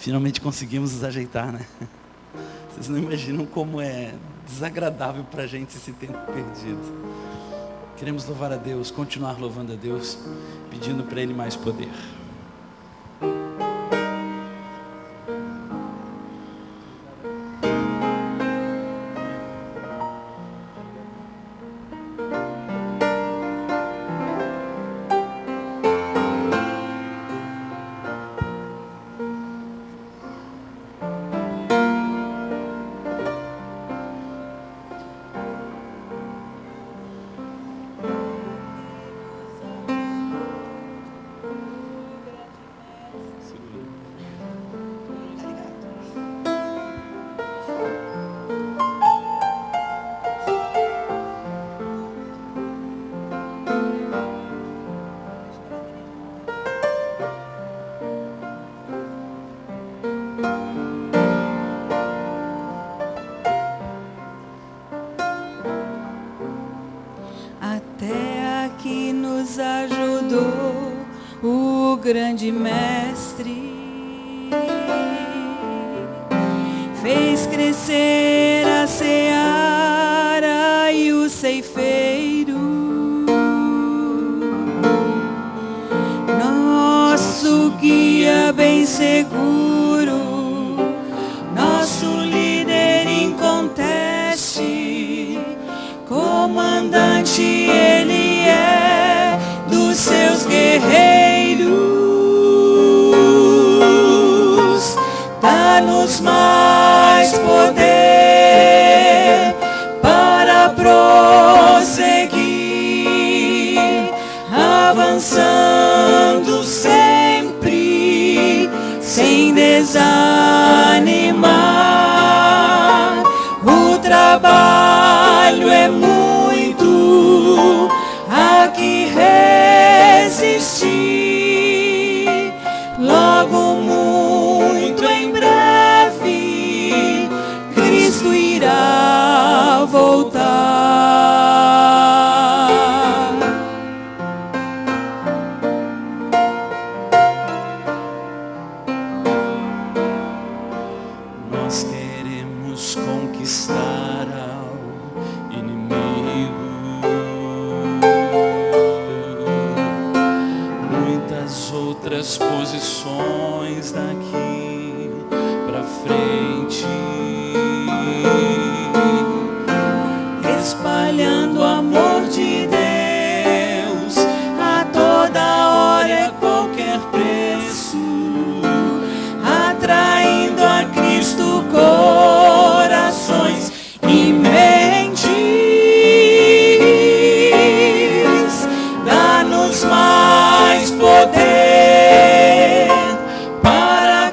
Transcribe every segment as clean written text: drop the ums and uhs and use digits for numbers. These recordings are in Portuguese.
Finalmente conseguimos nos ajeitar, né? Vocês não imaginam como é desagradável para a gente esse tempo perdido. Queremos louvar a Deus, continuar louvando a Deus, pedindo para Ele mais poder. Até aqui nos ajudou o grande mestre, fez crescer a seara e o ceifeiro, nosso guia bem seguro, nosso líder inconteste, comandante Ele é dos seus guerreiros, dá-nos mais poder para prosseguir, avançando sempre, sem desanimar. O trabalho é muito, há que resistir. Logo, muito em breve, Cristo irá voltar. Nós queremos conquistar ao inimigo. Muitas outras posições daqui pra frente, espalhando o amor de Deus a toda hora e a qualquer preço, atraindo a Cristo corações e mentes. Dá-nos mais poder para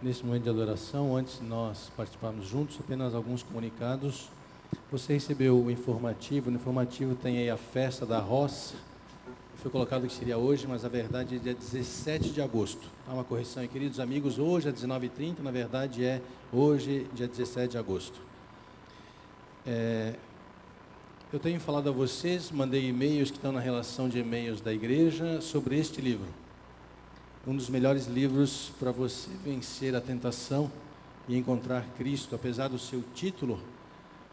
Nesse momento de adoração, antes de nós participarmos juntos, apenas alguns comunicados. Você recebeu o informativo. No informativo tem aí a festa da roça. Foi colocado que seria hoje, mas a verdade é dia 17 de agosto. Há uma correção aí, queridos amigos. Hoje é 19h30, na verdade é hoje, dia 17 de agosto. Eu tenho falado a vocês, mandei e-mails que estão na relação de e-mails da igreja sobre este livro. Um dos melhores livros para você vencer a tentação e encontrar Cristo, apesar do seu título,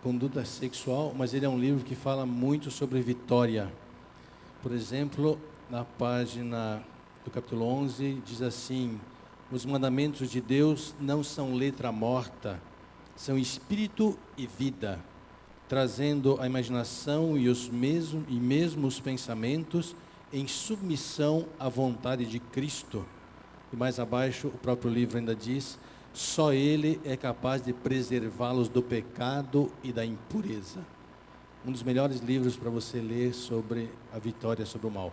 Conduta Sexual, mas ele é um livro que fala muito sobre vitória. Por exemplo, na página do capítulo 11, diz assim: os mandamentos de Deus não são letra morta, são espírito e vida, trazendo a imaginação e mesmo os pensamentos em submissão à vontade de Cristo. E mais abaixo, o próprio livro ainda diz: só Ele é capaz de preservá-los do pecado e da impureza. Um dos melhores livros para você ler sobre a vitória sobre o mal.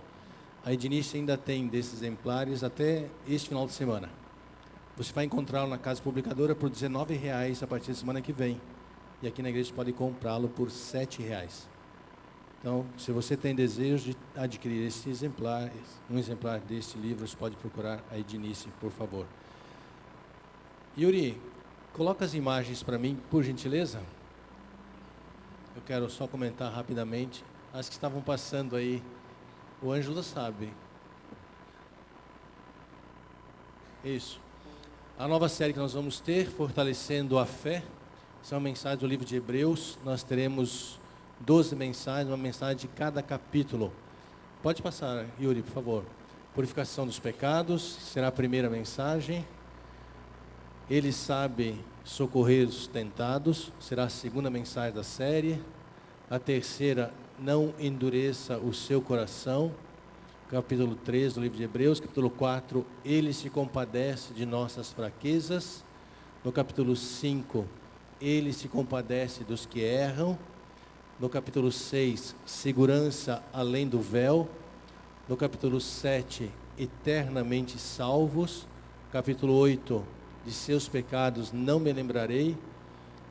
A Ednice ainda tem desses exemplares até este final de semana. Você vai encontrá-lo na Casa Publicadora por R$19 a partir da semana que vem. E aqui na igreja você pode comprá-lo por R$7. Então, se você tem desejo de adquirir esse exemplar, um exemplar deste livro, você pode procurar a Ednice, por favor. Yuri, coloca as imagens para mim, por gentileza. Eu quero só comentar rapidamente as que estavam passando aí. O Ângelo sabe. Isso. A nova série que nós vamos ter, Fortalecendo a Fé, são mensagens do livro de Hebreus. Nós teremos 12 mensagens, uma mensagem de cada capítulo. Pode passar, Yuri, por favor. Purificação dos pecados, será a primeira mensagem. Ele sabe socorrer os tentados, será a segunda mensagem da série. A terceira, não endureça o seu coração, capítulo 3 do livro de Hebreus. Capítulo 4, ele se compadece de nossas fraquezas. No capítulo 5, ele se compadece dos que erram. No capítulo 6, segurança além do véu. No capítulo 7, eternamente salvos. Capítulo 8, de seus pecados não me lembrarei.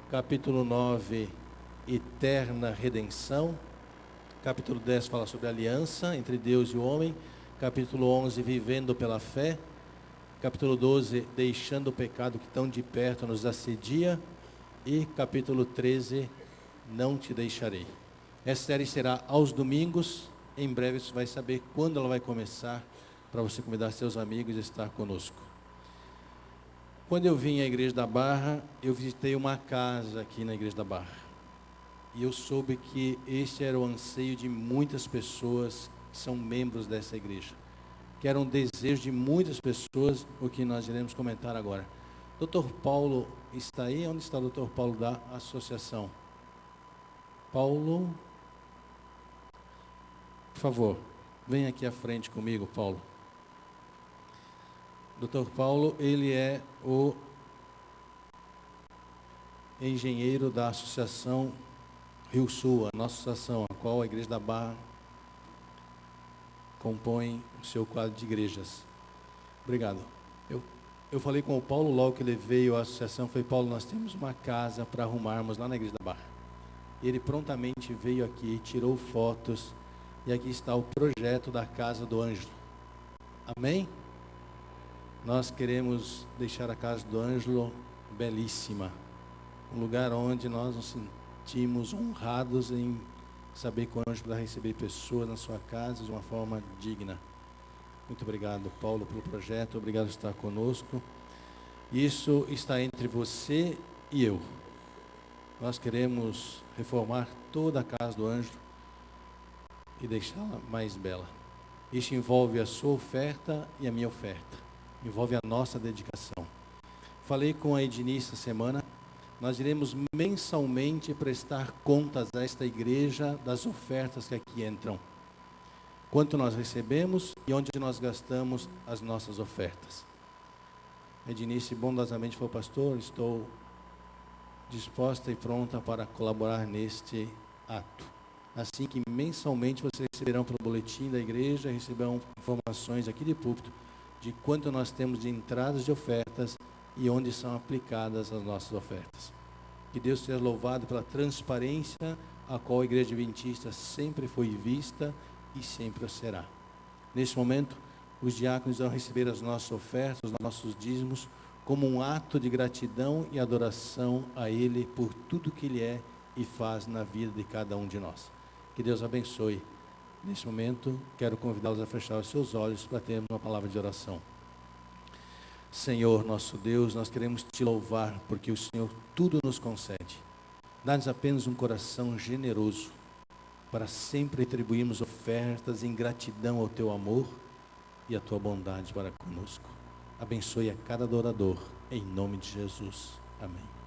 Capítulo 9, eterna redenção. Capítulo 10 fala sobre a aliança entre Deus e o homem. Capítulo 11, vivendo pela fé. Capítulo 12, deixando o pecado que tão de perto nos assedia. E capítulo 13, não te deixarei. Essa série será aos domingos. Em breve você vai saber quando ela vai começar, para você convidar seus amigos e estar conosco. Quando eu vim à Igreja da Barra, eu visitei uma casa aqui na Igreja da Barra. E eu soube que este era o anseio de muitas pessoas que são membros dessa igreja. Que era um desejo de muitas pessoas, o que nós iremos comentar agora. Dr. Paulo está aí? Onde está o Dr. Paulo da associação? Paulo, por favor, vem aqui à frente comigo, Paulo. Dr. Paulo, ele é o engenheiro da associação Rio Sul, a nossa associação, a qual a Igreja da Barra compõe o seu quadro de igrejas. Obrigado. Eu falei com o Paulo logo que ele veio à associação, falei: Paulo, nós temos uma casa para arrumarmos lá na Igreja da Barra. Ele prontamente veio aqui, tirou fotos, e aqui está o projeto da Casa do Ângelo. Amém? Nós queremos deixar a Casa do Ângelo belíssima, um lugar onde nós nos sentimos honrados em saber que o Ângelo vai receber pessoas na sua casa de uma forma digna. Muito obrigado, Paulo, pelo projeto, obrigado por estar conosco. Isso está entre você e eu. Nós queremos reformar toda a Casa do Ângelo e deixá-la mais bela. Isso envolve a sua oferta e a minha oferta. Envolve a nossa dedicação. Falei com a Ednice essa semana. Nós iremos mensalmente prestar contas a esta igreja das ofertas que aqui entram. Quanto nós recebemos e onde nós gastamos as nossas ofertas. A Ednice bondosamente falou: pastor, estou disposta e pronta para colaborar neste ato. Assim que mensalmente vocês receberão pelo boletim da igreja, receberão informações aqui de púlpito de quanto nós temos de entradas de ofertas e onde são aplicadas as nossas ofertas. Que Deus seja louvado pela transparência a qual a Igreja Adventista sempre foi vista e sempre o será. Neste momento, os diáconos vão receber as nossas ofertas, os nossos dízimos, como um ato de gratidão e adoração a Ele por tudo que Ele é e faz na vida de cada um de nós. Que Deus abençoe. Neste momento, quero convidá-los a fechar os seus olhos para termos uma palavra de oração. Senhor, nosso Deus, nós queremos Te louvar, porque o Senhor tudo nos concede. Dá-nos apenas um coração generoso, para sempre retribuirmos ofertas em gratidão ao Teu amor e à Tua bondade para conosco. Abençoe a cada adorador, em nome de Jesus. Amém.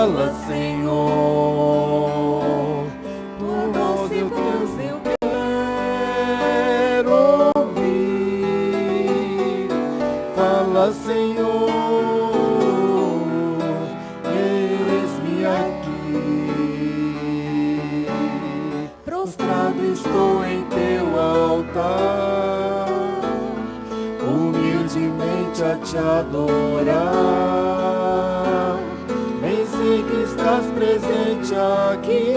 Fala, Senhor, tua voz eu quero ouvir. Fala, Senhor, eis-me aqui. Prostrado estou em teu altar, humildemente a te adorar. Bem sei que estás presente aqui,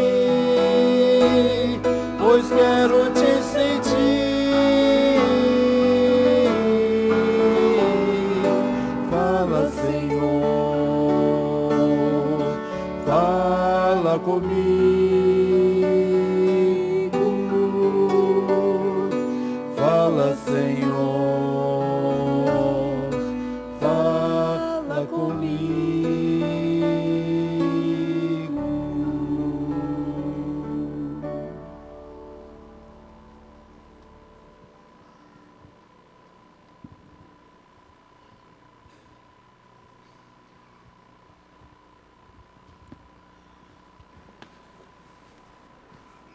pois quero te sentir. Fala, Senhor, fala comigo. Fala, Senhor, fala comigo.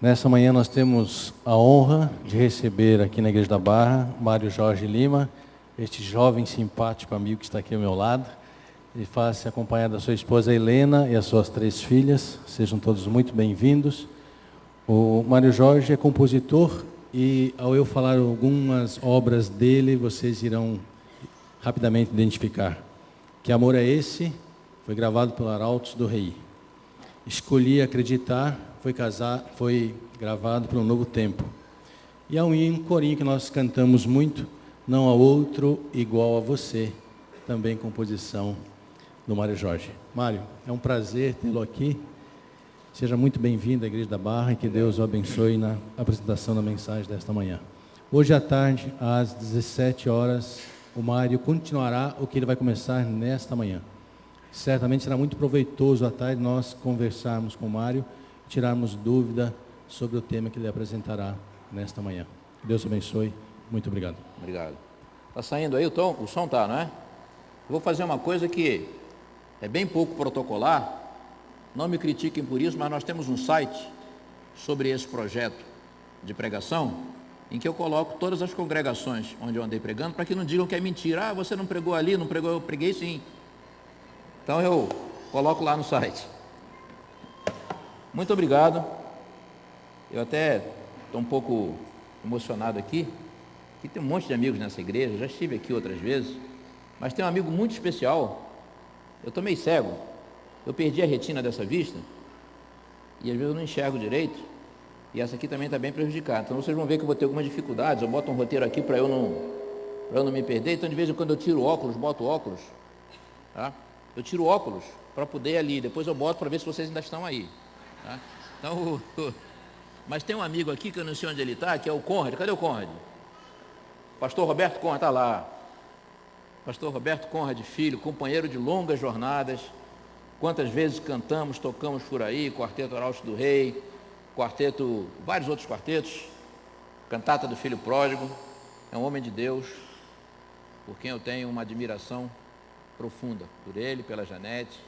Nessa manhã nós temos a honra de receber aqui na Igreja da Barra, Mário Jorge Lima, este jovem simpático amigo que está aqui ao meu lado. Ele faz-se acompanhado da sua esposa Helena e as suas 3 filhas. Sejam todos muito bem-vindos. O Mário Jorge é compositor e ao eu falar algumas obras dele, vocês irão rapidamente identificar. Que Amor é Esse? Foi gravado pelo Arautos do Rei. Escolhi Acreditar, foi gravado pelo Novo Tempo. E há um corinho que nós cantamos muito, Não há outro igual a você, também composição do Mário Jorge. Mário, é um prazer tê-lo aqui. Seja muito bem-vindo à Igreja da Barra e que Deus o abençoe na apresentação da mensagem desta manhã. Hoje à tarde, às 17 horas, o Mário continuará o que ele vai começar nesta manhã. Certamente será muito proveitoso à tarde nós conversarmos com o Mário, tirarmos dúvida sobre o tema que ele apresentará nesta manhã. Deus abençoe. Muito obrigado. Obrigado. Está saindo aí o som tá, não é? Vou fazer uma coisa que é bem pouco protocolar, não me critiquem por isso, mas nós temos um site sobre esse projeto de pregação, em que eu coloco todas as congregações onde eu andei pregando, para que não digam que é mentira. Ah, você não pregou ali, não pregou, eu preguei sim. Então eu coloco lá no site. Muito obrigado. Eu até estou um pouco emocionado aqui, que tem um monte de amigos nessa igreja, já estive aqui outras vezes, mas tem um amigo muito especial. Eu estou meio cego, eu perdi a retina dessa vista, e às vezes eu não enxergo direito, e essa aqui também está bem prejudicada. Então vocês vão ver que eu vou ter algumas dificuldades. Eu boto um roteiro aqui para eu não me perder, então de vez em quando eu tiro óculos, boto óculos, tá? Eu tiro óculos para poder ir ali, depois eu boto para ver se vocês ainda estão aí. Tá? Então, mas tem um amigo aqui que eu não sei onde ele está, que é o Conrad. Cadê o Conrad? Pastor Roberto Conrad, está lá. Pastor Roberto Conrad, filho, companheiro de longas jornadas. Quantas vezes cantamos, tocamos por aí, Quarteto Arautos do Rei, quarteto, vários outros quartetos, cantata do Filho Pródigo. É um homem de Deus, por quem eu tenho uma admiração profunda, por ele, pela Janete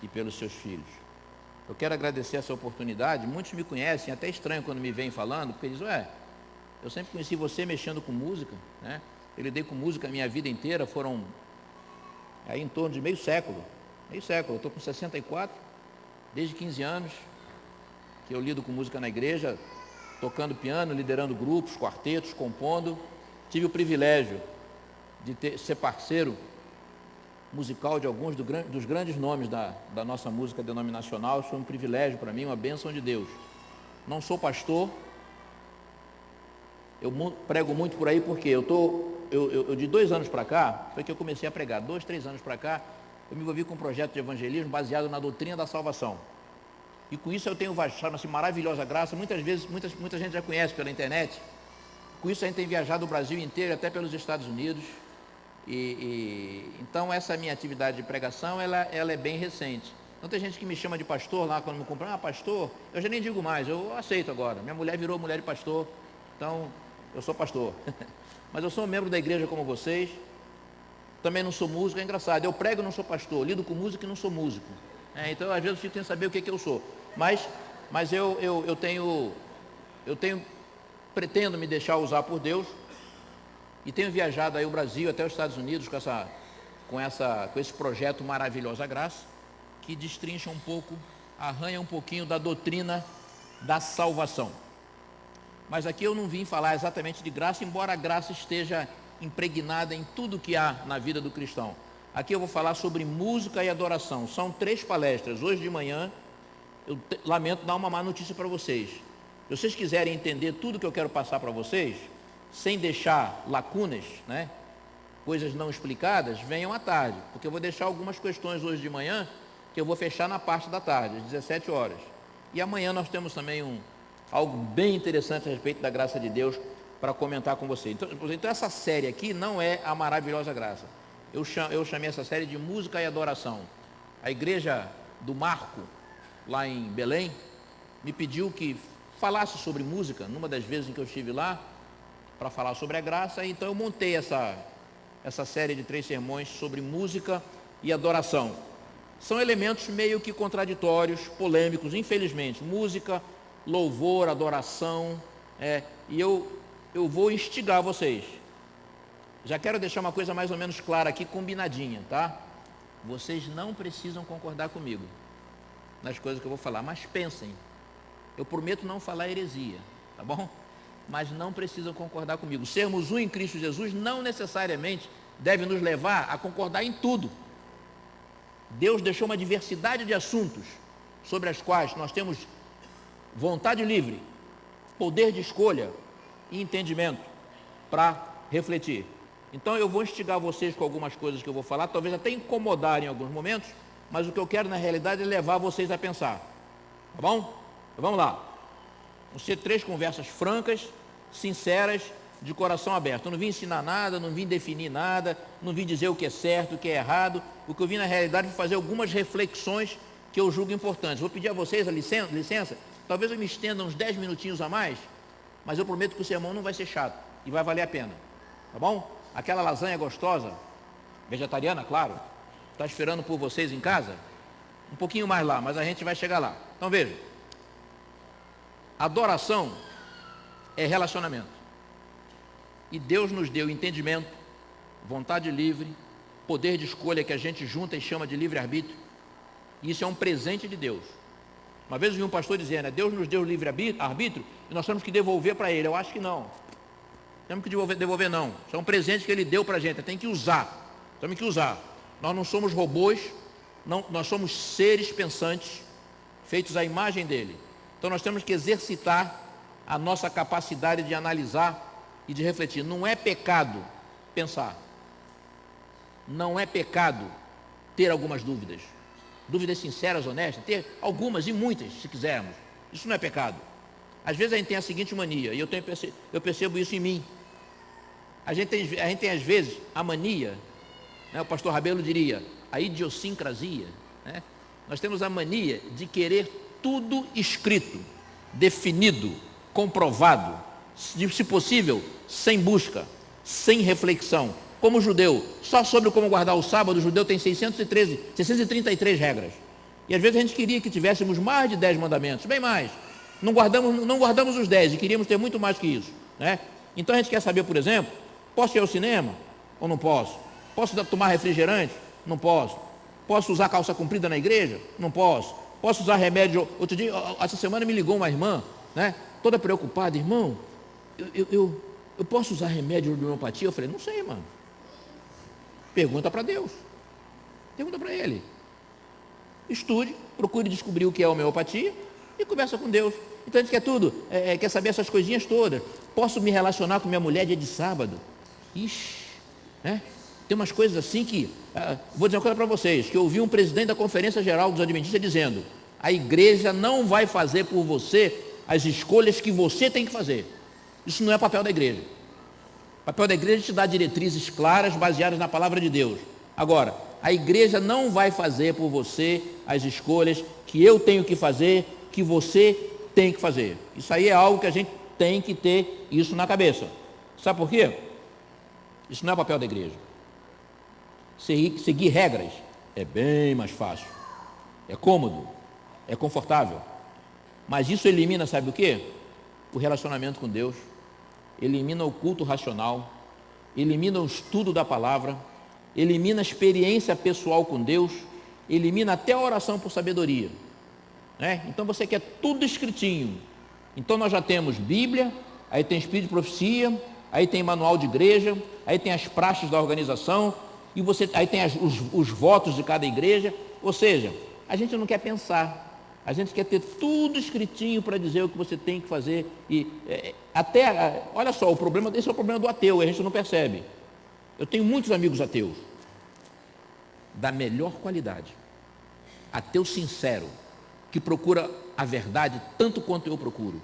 e pelos seus filhos. Eu quero agradecer essa oportunidade. Muitos me conhecem, até estranho quando me vêm falando, porque dizem, eu sempre conheci você mexendo com música, né? Eu lidei com música a minha vida inteira, foram aí em torno de meio século, eu estou com 64, desde 15 anos que eu lido com música na igreja, tocando piano, liderando grupos, quartetos, compondo. Tive o privilégio de ser parceiro musical de alguns dos grandes nomes da nossa música denominacional. Isso foi um privilégio para mim, uma bênção de Deus. Não sou pastor, eu prego muito por aí porque eu de 2 anos para cá, foi que eu comecei a pregar, 2, 3 anos para cá, eu me envolvi com um projeto de evangelismo baseado na doutrina da salvação. E com isso eu tenho, chama-se Maravilhosa Graça, muitas vezes, muita gente já conhece pela internet. Com isso a gente tem viajado o Brasil inteiro, até pelos Estados Unidos. Então essa minha atividade de pregação, ela é bem recente. Então tem gente que me chama de pastor lá, quando me compra, pastor, eu já nem digo mais, eu aceito agora. Minha mulher virou mulher de pastor, então eu sou pastor. Mas eu sou um membro da igreja como vocês, também não sou músico. É engraçado, eu prego e não sou pastor, lido com música e não sou músico. Então, às vezes, eu fico sem saber o que eu sou. Mas pretendo me deixar usar por Deus e tenho viajado aí o Brasil até os Estados Unidos com esse projeto Maravilhosa Graça, que destrincha um pouco, arranha um pouquinho da doutrina da salvação. Mas aqui eu não vim falar exatamente de graça, embora a graça esteja impregnada em tudo que há na vida do cristão. Aqui eu vou falar sobre música e adoração. São 3 palestras. Hoje de manhã, eu lamento dar uma má notícia para vocês. Se vocês quiserem entender tudo que eu quero passar para vocês, sem deixar lacunas, né, coisas não explicadas, venham à tarde, porque eu vou deixar algumas questões hoje de manhã, que eu vou fechar na parte da tarde, às 17 horas. E amanhã nós temos também algo bem interessante a respeito da graça de Deus para comentar com você. Então essa série aqui não é a Maravilhosa Graça. Eu chamei essa série de Música e Adoração. A igreja do Marco, lá em Belém, me pediu que falasse sobre música, numa das vezes em que eu estive lá, para falar sobre a graça, então eu montei essa série de 3 sermões sobre música e adoração. São elementos meio que contraditórios, polêmicos, infelizmente. Música, louvor, adoração, e eu vou instigar vocês. Já quero deixar uma coisa mais ou menos clara aqui, combinadinha, tá? Vocês não precisam concordar comigo nas coisas que eu vou falar, mas pensem. Eu prometo não falar heresia, tá bom? Mas não precisam concordar comigo. Sermos um em Cristo Jesus não necessariamente deve nos levar a concordar em tudo. Deus deixou uma diversidade de assuntos sobre as quais nós temos vontade livre, poder de escolha e entendimento para refletir. Então eu vou instigar vocês com algumas coisas que eu vou falar, talvez até incomodar em alguns momentos, mas o que eu quero na realidade é levar vocês a pensar. Tá bom? Então, vamos lá. Vão ser 3 conversas francas, sinceras, de coração aberto. Eu não vim ensinar nada, não vim definir nada, não vim dizer o que é certo, o que é errado. O que eu vim na realidade foi fazer algumas reflexões que eu julgo importantes. Vou pedir a vocês a licença, talvez eu me estenda uns 10 minutinhos a mais, mas eu prometo que o sermão não vai ser chato e vai valer a pena. Tá bom? Aquela lasanha gostosa, vegetariana, claro, está esperando por vocês em casa, um pouquinho mais lá, mas a gente vai chegar lá. Então veja, adoração é relacionamento, e Deus nos deu entendimento, vontade livre, poder de escolha que a gente junta e chama de livre-arbítrio, e isso é um presente de Deus. Uma vez eu vi um pastor dizendo, Deus nos deu livre-arbítrio e nós temos que devolver para Ele. Eu acho que não. Temos que devolver não. Isso é um presente que Ele deu para a gente, tem que usar. Temos que usar. Nós não somos robôs, não, nós somos seres pensantes, feitos à imagem dEle. Então nós temos que exercitar a nossa capacidade de analisar e de refletir. Não é pecado pensar. Não é pecado ter algumas dúvidas. Dúvidas sinceras, honestas, ter algumas e muitas, se quisermos. Isso não é pecado. Às vezes a gente tem a seguinte mania, e eu percebo isso em mim. A gente tem às vezes a mania, né, o pastor Rabelo diria, a idiosincrasia, né? Nós temos a mania de querer tudo escrito, definido, comprovado, se possível, sem busca, sem reflexão. Como judeu, só sobre como guardar o sábado, o judeu tem 633 regras. E às vezes a gente queria que tivéssemos mais de 10 mandamentos, bem mais. Não guardamos os 10 e queríamos ter muito mais que isso, né? Então a gente quer saber, por exemplo, posso ir ao cinema ou não posso? Posso tomar refrigerante? Não posso. Posso usar calça comprida na igreja? Não posso. Posso usar remédio? Outro dia, essa semana me ligou uma irmã, né, toda preocupada, irmão, eu posso usar remédio de homeopatia? Eu falei, não sei, irmão. Pergunta para Deus. Pergunta para Ele. Estude, procure descobrir o que é homeopatia e conversa com Deus. Então a gente quer tudo, quer saber essas coisinhas todas. Posso me relacionar com minha mulher dia de sábado? Ixi, né? Tem umas coisas assim que, vou dizer uma coisa para vocês, que eu ouvi um presidente da Conferência Geral dos Adventistas dizendo, a igreja não vai fazer por você as escolhas que você tem que fazer. Isso não é papel da igreja. O papel da igreja é te dar diretrizes claras, baseadas na palavra de Deus. Agora, a igreja não vai fazer por você as escolhas que eu tenho que fazer, que você tem que fazer. Isso aí é algo que a gente tem que ter isso na cabeça. Sabe por quê? Isso não é papel da igreja. Seguir regras é bem mais fácil. é cômodo, é confortável. Mas isso elimina, sabe o quê? O relacionamento com Deus, elimina o culto racional, elimina o estudo da palavra, elimina a experiência pessoal com Deus, elimina até a oração por sabedoria. Então você quer tudo escritinho. Então nós já temos Bíblia, aí tem Espírito de Profecia, aí tem manual de igreja, aí tem as praxes da organização, e aí tem os votos de cada igreja. Ou seja, a gente não quer pensar, a gente quer ter tudo escritinho para dizer o que você tem que fazer. Olha só, esse é o problema do ateu, a gente não percebe. Eu tenho muitos amigos ateus, da melhor qualidade, ateu sincero, que procura a verdade tanto quanto eu procuro.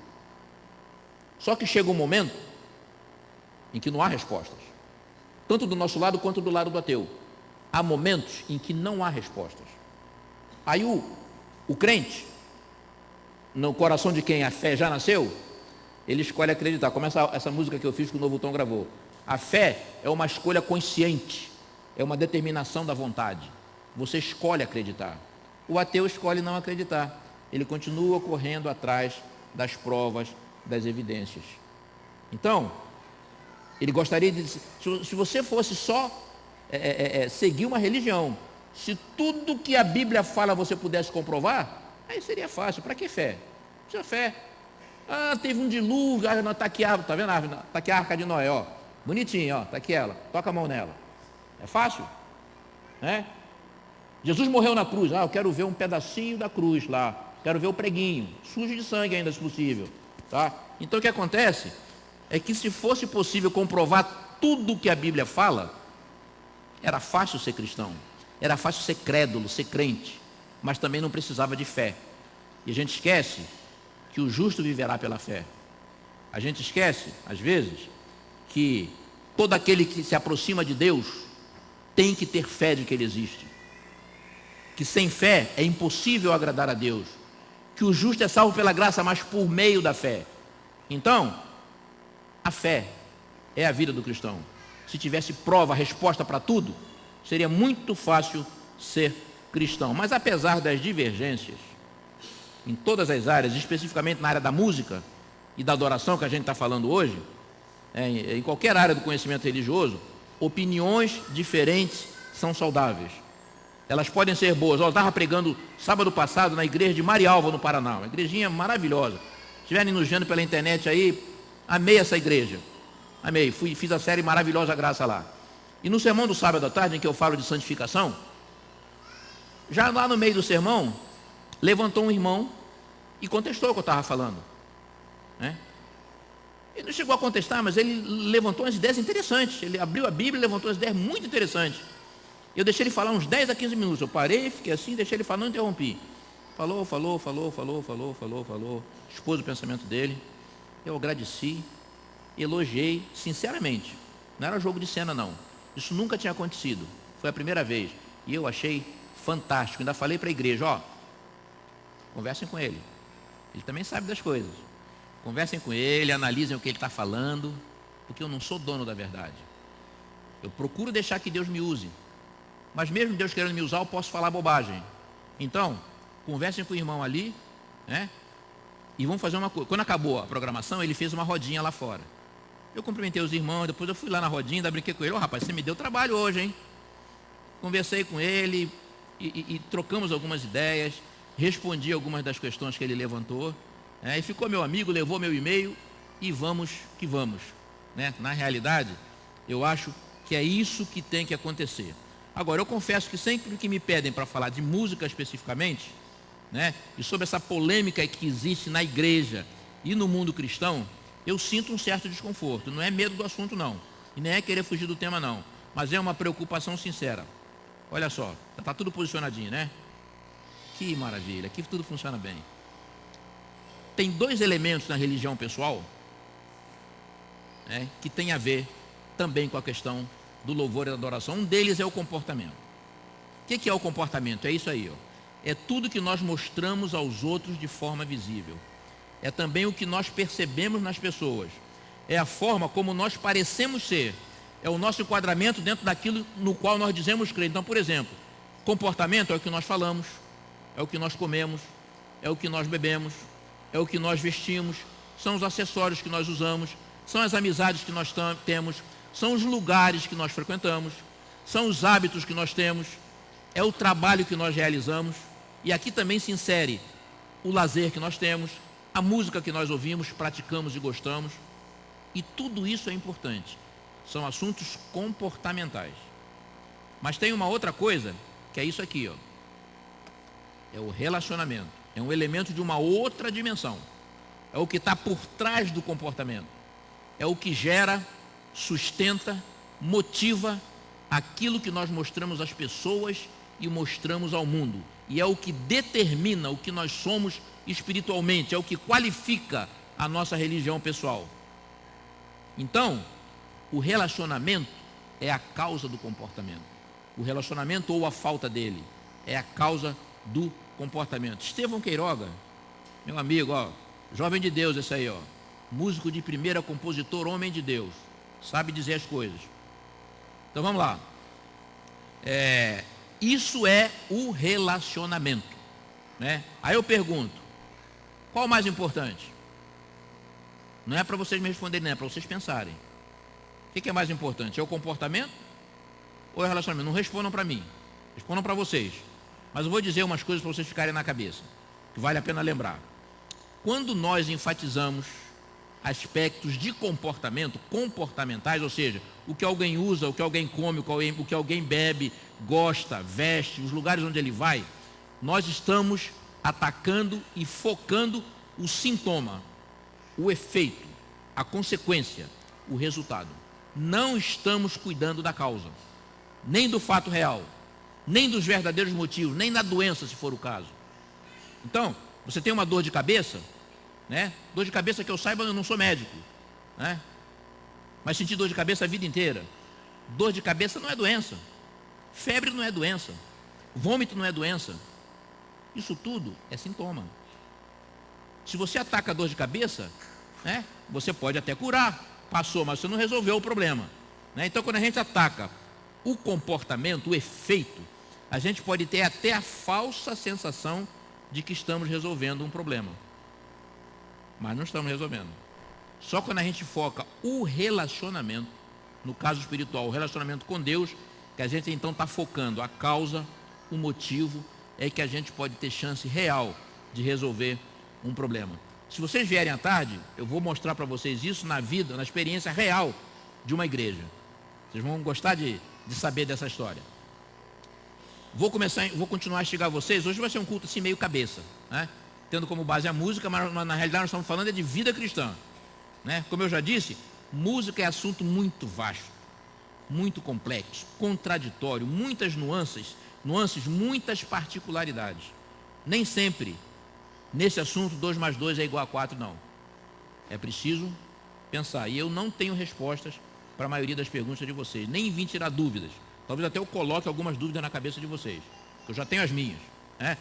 Só que chega um momento em que não há respostas, tanto do nosso lado quanto do lado do ateu. Há momentos em que não há respostas. Aí o crente, no coração de quem a fé já nasceu, ele escolhe acreditar. Como essa música que eu fiz que o Novo Tom gravou. A fé é uma escolha consciente, é uma determinação da vontade. Você escolhe acreditar. O ateu escolhe não acreditar. Ele continua correndo atrás das provas, das evidências. Então, ele gostaria de dizer, se você fosse só seguir uma religião, se tudo que a Bíblia fala você pudesse comprovar, aí seria fácil. Para que fé? Precisa fé. Teve um dilúvio, está aqui a árvore, está vendo a árvore? Está aqui a arca de Noé, ó. Bonitinha, ó, está aqui ela, toca a mão nela. É fácil? Jesus morreu na cruz, eu quero ver um pedacinho da cruz lá, quero ver o preguinho, sujo de sangue ainda se possível. Tá? Então o que acontece é que se fosse possível comprovar tudo o que a Bíblia fala, era fácil ser cristão, era fácil ser crédulo, ser crente, mas também não precisava de fé. E a gente esquece que o justo viverá pela fé. A gente esquece, às vezes, que todo aquele que se aproxima de Deus tem que ter fé de que Ele existe. Que sem fé é impossível agradar a Deus. Que o justo é salvo pela graça, mas por meio da fé. Então, a fé é a vida do cristão. Se tivesse prova, resposta para tudo, seria muito fácil ser cristão. Mas apesar das divergências, em todas as áreas, especificamente na área da música e da adoração que a gente está falando hoje, em qualquer área do conhecimento religioso, opiniões diferentes são saudáveis. Elas podem ser boas. Eu estava pregando sábado passado na igreja de Marialva, no Paraná, uma igrejinha maravilhosa. Se estiverem nos vendo pela internet aí, amei essa igreja. Amei, fiz a série Maravilhosa Graça lá. E no sermão do sábado à tarde, em que eu falo de santificação, já lá no meio do sermão, levantou um irmão e contestou o que eu estava falando. Ele não chegou a contestar, mas ele levantou umas ideias interessantes. Ele abriu a Bíblia e levantou umas ideias muito interessantes. Eu deixei ele falar uns 10 a 15 minutos. Eu parei, fiquei assim, deixei ele falar, não interrompi. Falou. Expôs o pensamento dele. Eu agradeci, elogiei, sinceramente. Não era jogo de cena, não. Isso nunca tinha acontecido. Foi a primeira vez. E eu achei fantástico. Ainda falei para a igreja, conversem com ele. Ele também sabe das coisas. Conversem com ele, analisem o que ele está falando, porque eu não sou dono da verdade. Eu procuro deixar que Deus me use. Mas mesmo Deus querendo me usar, eu posso falar bobagem. Então, conversem com o irmão ali, e vamos fazer uma coisa. Quando acabou a programação, ele fez uma rodinha lá fora. Eu cumprimentei os irmãos, depois eu fui lá na rodinha, ainda brinquei com ele. Rapaz, você me deu trabalho hoje, hein? Conversei com ele e trocamos algumas ideias, respondi algumas das questões que ele levantou. E ficou meu amigo, levou meu e-mail e vamos que vamos. Na realidade, eu acho que é isso que tem que acontecer. Agora, eu confesso que sempre que me pedem para falar de música especificamente, e sobre essa polêmica que existe na igreja e no mundo cristão, eu sinto um certo desconforto. Não é medo do assunto, não. E nem é querer fugir do tema, não. Mas é uma preocupação sincera. Olha só, está tudo posicionadinho, né? Que maravilha, aqui tudo funciona bem. Tem dois elementos na religião pessoal que tem a ver também com a questão do louvor e da adoração. Um deles é o comportamento. O que é o comportamento? É isso aí, É tudo que nós mostramos aos outros de forma visível. É também o que nós percebemos nas pessoas. É a forma como nós parecemos ser. É o nosso enquadramento dentro daquilo no qual nós dizemos crer. Então, por exemplo, comportamento é o que nós falamos, é o que nós comemos, é o que nós bebemos, é o que nós vestimos, são os acessórios que nós usamos, são as amizades que nós temos, são os lugares que nós frequentamos, são os hábitos que nós temos, é o trabalho que nós realizamos, e aqui também se insere o lazer que nós temos, a música que nós ouvimos, praticamos e gostamos, e tudo isso é importante. São assuntos comportamentais. Mas tem uma outra coisa, que é isso aqui, ó. É o relacionamento. É um elemento de uma outra dimensão. É o que está por trás do comportamento. É o que gera, sustenta, motiva aquilo que nós mostramos às pessoas e mostramos ao mundo. E é o que determina o que nós somos espiritualmente. É o que qualifica a nossa religião pessoal. Então, o relacionamento é a causa do comportamento. O relacionamento ou a falta dele é a causa do comportamento. Estevão Queiroga, meu amigo, ó, jovem de Deus esse aí, ó, músico de primeira, compositor, homem de Deus, sabe dizer as coisas. Então vamos lá. Isso é o relacionamento, né? Aí eu pergunto, qual o mais importante? Não é para vocês me responderem, não é para vocês pensarem. O que é mais importante? É o comportamento ou é o relacionamento? Não respondam para mim, respondam para vocês. Mas eu vou dizer umas coisas para vocês ficarem na cabeça, que vale a pena lembrar. Quando nós enfatizamos aspectos de comportamento, comportamentais, ou seja, o que alguém usa, o que alguém come, o que alguém bebe, gosta, veste, os lugares onde ele vai, nós estamos atacando e focando o sintoma, o efeito, a consequência, o resultado. Não estamos cuidando da causa, nem do fato real, nem dos verdadeiros motivos, nem da doença, se for o caso. Então, você tem uma dor de cabeça, né? Dor de cabeça que eu saiba, eu não sou médico, né? Mas senti dor de cabeça a vida inteira. Dor de cabeça não é doença. Febre não é doença. Vômito não é doença. Isso tudo é sintoma. Se você ataca a dor de cabeça, né, você pode até curar. Passou, mas você não resolveu o problema, né? Então, quando a gente ataca o comportamento, o efeito, a gente pode ter até a falsa sensação de que estamos resolvendo um problema. Mas não estamos resolvendo. Só quando a gente foca o relacionamento, no caso espiritual, o relacionamento com Deus, que a gente então está focando a causa, o motivo, é que a gente pode ter chance real de resolver um problema. Se vocês vierem à tarde, eu vou mostrar para vocês isso na vida, na experiência real de uma igreja. Vocês vão gostar de saber dessa história. Vou continuar a instigar vocês. Hoje vai ser um culto assim meio cabeça, né? Tendo como base a música, mas na realidade nós estamos falando de vida cristã, né? Como eu já disse, música é assunto muito vasto, muito complexo, contraditório, muitas nuances, muitas particularidades. Nem sempre nesse assunto 2 mais 2 é igual a 4, não. É preciso pensar. E eu não tenho respostas para a maioria das perguntas de vocês, nem vim tirar dúvidas. Talvez até eu coloque algumas dúvidas na cabeça de vocês, eu já tenho as minhas, né?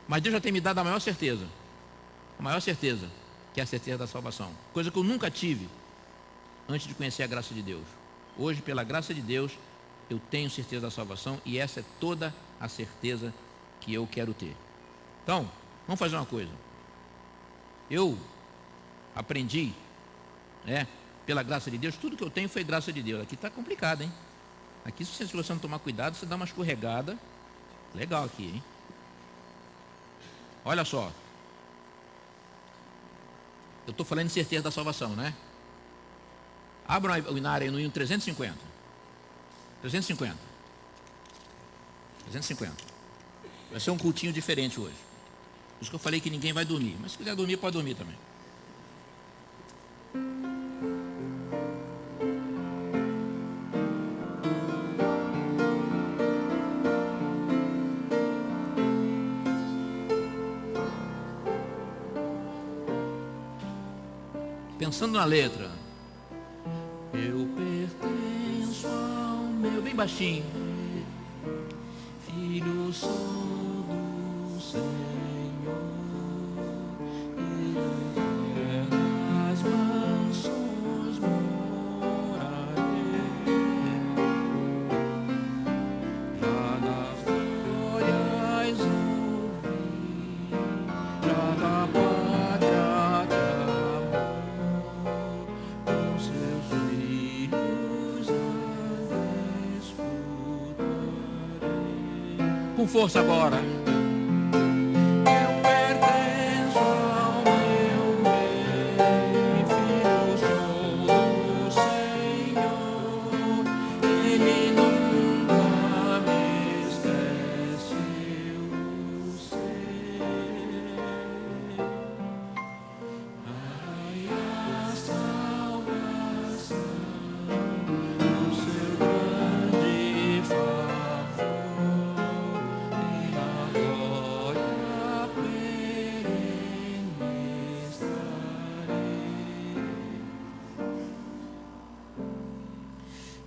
Mas Deus já tem me dado a maior certeza, que é a certeza da salvação, coisa que eu nunca tive antes de conhecer a graça de Deus. Hoje, pela graça de Deus, eu tenho certeza da salvação, e essa é toda a certeza que eu quero ter. Então, vamos fazer uma coisa. Eu aprendi, né, pela graça de Deus, tudo que eu tenho foi graça de Deus. Aqui está complicado, hein? Aqui, se você não tomar cuidado, você dá uma escorregada legal aqui, hein? Olha só. Eu estou falando de certeza da salvação, né? Abram o Inário aí no hino 350. 350. Vai ser um cultinho diferente hoje. Por isso que eu falei que ninguém vai dormir. Mas se quiser dormir, pode dormir também. Pensando na letra, eu pertenço ao meu, bem baixinho, filho sou do Senhor, e nas mansões morarei, já nas glórias com força agora.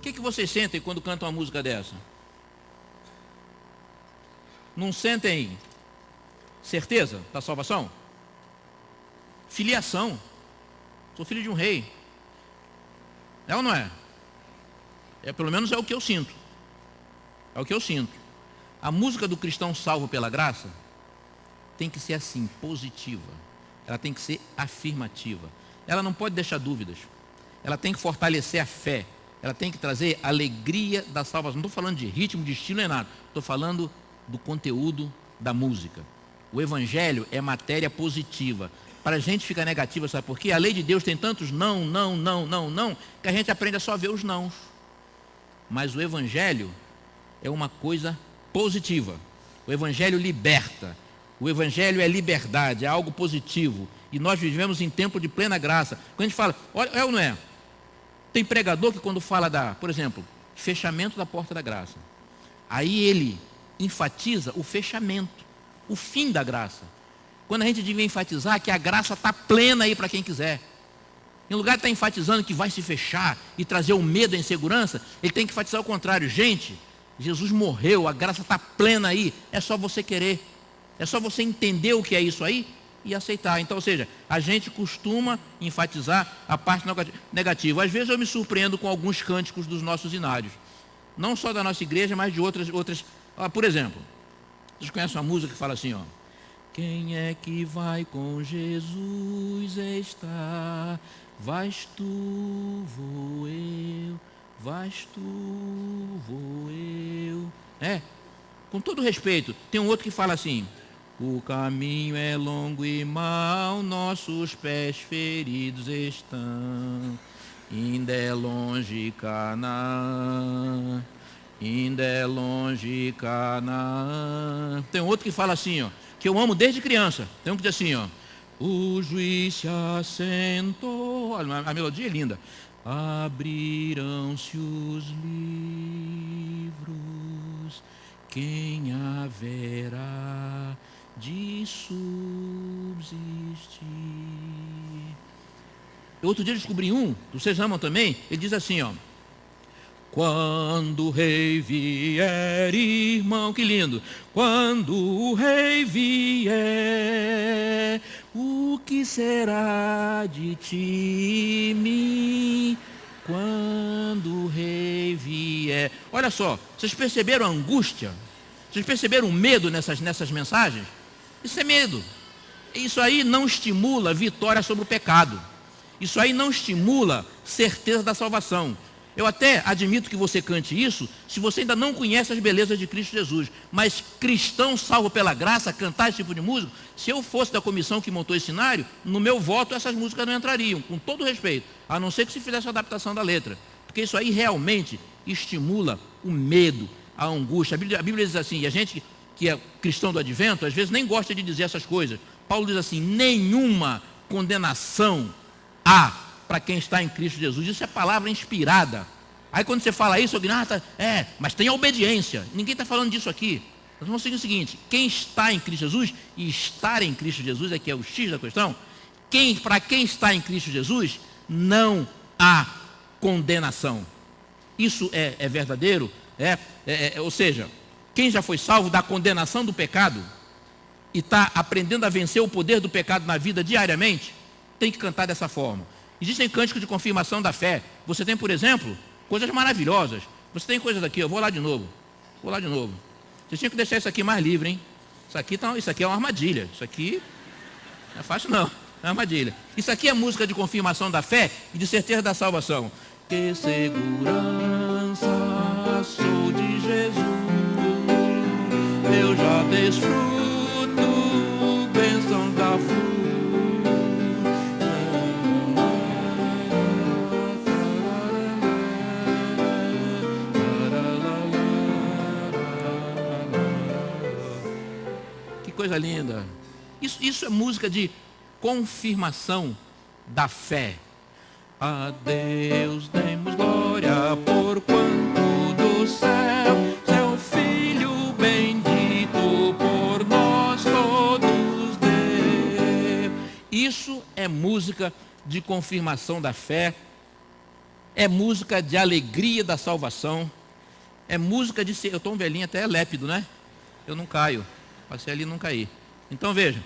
O que vocês sentem quando cantam uma música dessa? Não sentem certeza da salvação? Filiação. Sou filho de um rei. É ou não é? Pelo menos é o que eu sinto. É o que eu sinto. A música do cristão salvo pela graça tem que ser assim, positiva. Ela tem que ser afirmativa. Ela não pode deixar dúvidas. Ela tem que fortalecer a fé. Ela tem que trazer alegria da salvação. Não estou falando de ritmo, de estilo, nem nada. Estou falando do conteúdo da música. O evangelho é matéria positiva. Para a gente ficar negativa, sabe por quê? A lei de Deus tem tantos não, que a gente aprende a só ver os nãos. Mas o evangelho é uma coisa positiva. O evangelho liberta. O evangelho é liberdade, é algo positivo. E nós vivemos em tempo de plena graça. Quando a gente fala, olha, é ou não é? Tem pregador que quando fala por exemplo, fechamento da porta da graça, aí ele enfatiza o fechamento, o fim da graça. Quando a gente devia enfatizar que a graça está plena aí para quem quiser. Em lugar de estar enfatizando que vai se fechar e trazer o medo e a insegurança, ele tem que enfatizar o contrário. Gente, Jesus morreu, a graça está plena aí, é só você querer. É só você entender o que é isso aí e aceitar. Então, ou seja, a gente costuma enfatizar a parte negativa. Às vezes eu me surpreendo com alguns cânticos dos nossos inários. Não só da nossa igreja, mas de outras. Por exemplo, vocês conhecem uma música que fala assim, ó. Quem é que vai com Jesus está? Vais tu, vou eu, vais tu, vou eu. Com todo respeito, tem um outro que fala assim: o caminho é longo e mau, nossos pés feridos estão. Ainda é longe Canaã, ainda é longe Canaã. Tem outro que fala assim, ó, que eu amo desde criança. Tem um que diz assim, ó: o juiz se assentou. Olha, a melodia é linda. Abrirão-se os livros, quem haverá de subsistir? Outro dia eu descobri um, vocês amam também, ele diz assim, ó: quando o rei vier, irmão, que lindo. Quando o rei vier, o que será de ti, mim? Quando o rei vier. Olha só, vocês perceberam a angústia? Vocês perceberam o medo nessas mensagens? Isso é medo. Isso aí não estimula vitória sobre o pecado. Isso aí não estimula certeza da salvação. Eu até admito que você cante isso, se você ainda não conhece as belezas de Cristo Jesus. Mas cristão salvo pela graça, cantar esse tipo de música, se eu fosse da comissão que montou esse cenário, no meu voto essas músicas não entrariam, com todo respeito. A não ser que se fizesse a adaptação da letra. Porque isso aí realmente estimula o medo, a angústia. A Bíblia diz assim, e a gente que é cristão do advento, às vezes nem gosta de dizer essas coisas. Paulo diz assim: nenhuma condenação há para quem está em Cristo Jesus. Isso é palavra inspirada. Aí quando você fala isso, alguém mas tem a obediência. Ninguém está falando disso aqui. Nós vamos seguir o seguinte: quem está em Cristo Jesus, e estar em Cristo Jesus é que é o X da questão, para quem está em Cristo Jesus, não há condenação. Isso é verdadeiro? Ou seja, quem já foi salvo da condenação do pecado e está aprendendo a vencer o poder do pecado na vida diariamente, tem que cantar dessa forma. Existem cânticos de confirmação da fé. Você tem, por exemplo, coisas maravilhosas. Você tem coisas aqui, eu vou lá de novo. Vocês tinham que deixar isso aqui mais livre, hein? Isso aqui é uma armadilha. Isso aqui não é fácil não, é uma armadilha. Isso aqui é música de confirmação da fé e de certeza da salvação. Que segurança sou de Jesus, meu desfruto bênçãos da Que coisa linda. Isso é música de confirmação da fé. A Deus demos glória por quanto do céu seu Filho bendito por nós todos deu. Isso é música de confirmação da fé, é música de alegria da salvação, é música de ser. Eu estou um velhinho até lépido, né? Eu não caio, passei ali e não caí. Então veja,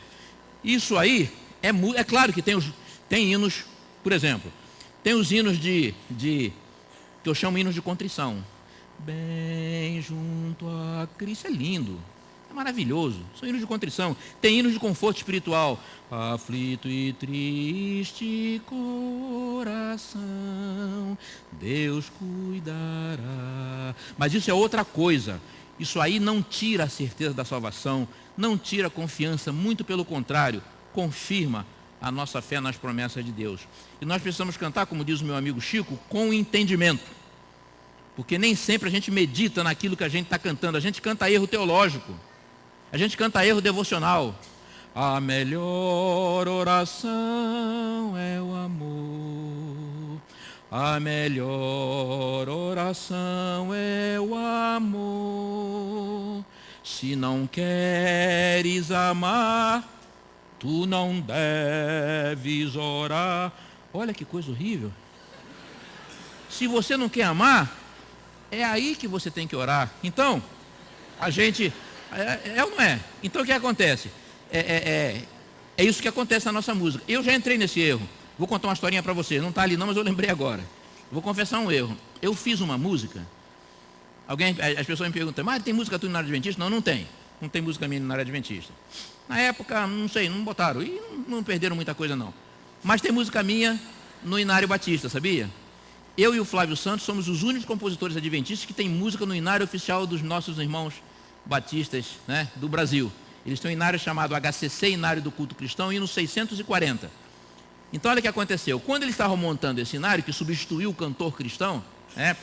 isso aí é claro que tem hinos, por exemplo. Tem os hinos que eu chamo hinos de contrição. Bem junto a Cristo, é lindo, é maravilhoso, são hinos de contrição. Tem hinos de conforto espiritual. Aflito e triste coração, Deus cuidará. Mas isso é outra coisa. Isso aí não tira a certeza da salvação, não tira a confiança, muito pelo contrário, confirma a nossa fé nas promessas de Deus. E nós precisamos cantar, como diz o meu amigo Chico, com entendimento. Porque nem sempre a gente medita naquilo que a gente está cantando. A gente canta erro teológico. A gente canta erro devocional. A melhor oração é o amor. A melhor oração é o amor. Se não queres amar, tu não deves orar. Olha que coisa horrível. Se você não quer amar, é aí que você tem que orar. Então, a gente... É ou não é? Então o que acontece? É isso que acontece na nossa música. Eu já entrei nesse erro. Vou contar uma historinha para você. Não está ali não, mas eu lembrei agora. Vou confessar um erro. Eu fiz uma música. As pessoas me perguntam, mas tem música tua na área adventista? Não, não tem. Não tem música minha na área adventista. Na época, não sei, não botaram. E não perderam muita coisa não. Mas tem música minha no Inário Batista, sabia? Eu e o Flávio Santos somos os únicos compositores adventistas que tem música no Inário oficial dos nossos irmãos batistas, né, do Brasil. Eles têm um inário chamado HCC, Inário do Culto Cristão, hino 640. Então olha o que aconteceu. Quando eles estavam montando esse inário, que substituiu o cantor cristão, né,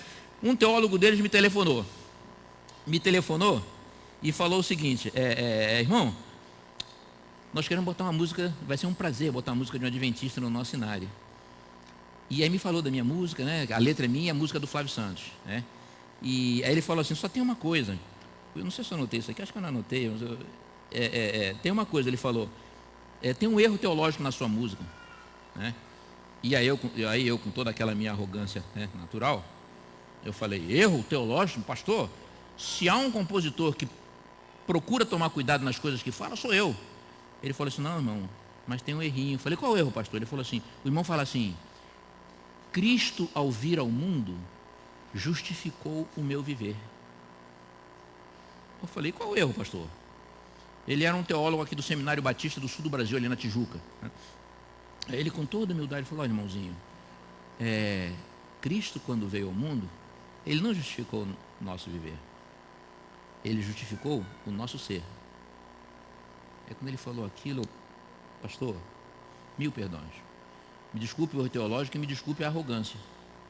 um teólogo deles me telefonou e falou o seguinte, irmão, nós queremos botar uma música, vai ser um prazer botar uma música de um adventista no nosso inário. E aí me falou da minha música, né, a letra é minha, a música é do Flávio Santos, né. E aí ele falou assim, só tem uma coisa, eu não sei se eu anotei isso aqui, acho que eu não anotei, mas tem uma coisa, ele falou, tem um erro teológico na sua música, né? E aí eu com toda aquela minha arrogância, né, natural, eu falei, erro teológico, pastor? Se há um compositor que procura tomar cuidado nas coisas que fala, sou eu. Ele falou assim, não, irmão, mas tem um errinho. Eu falei, qual é o erro, pastor? Ele falou assim, o irmão fala assim, Cristo ao vir ao mundo justificou o meu viver. Eu falei, qual é o erro, pastor? Ele era um teólogo aqui do Seminário Batista do Sul do Brasil, ali na Tijuca. Ele com toda humildade falou, irmãozinho, Cristo quando veio ao mundo, ele não justificou o nosso viver. Ele justificou o nosso ser. Quando ele falou aquilo, pastor, 1000 perdões. Me desculpe o erro teológico e me desculpe a arrogância,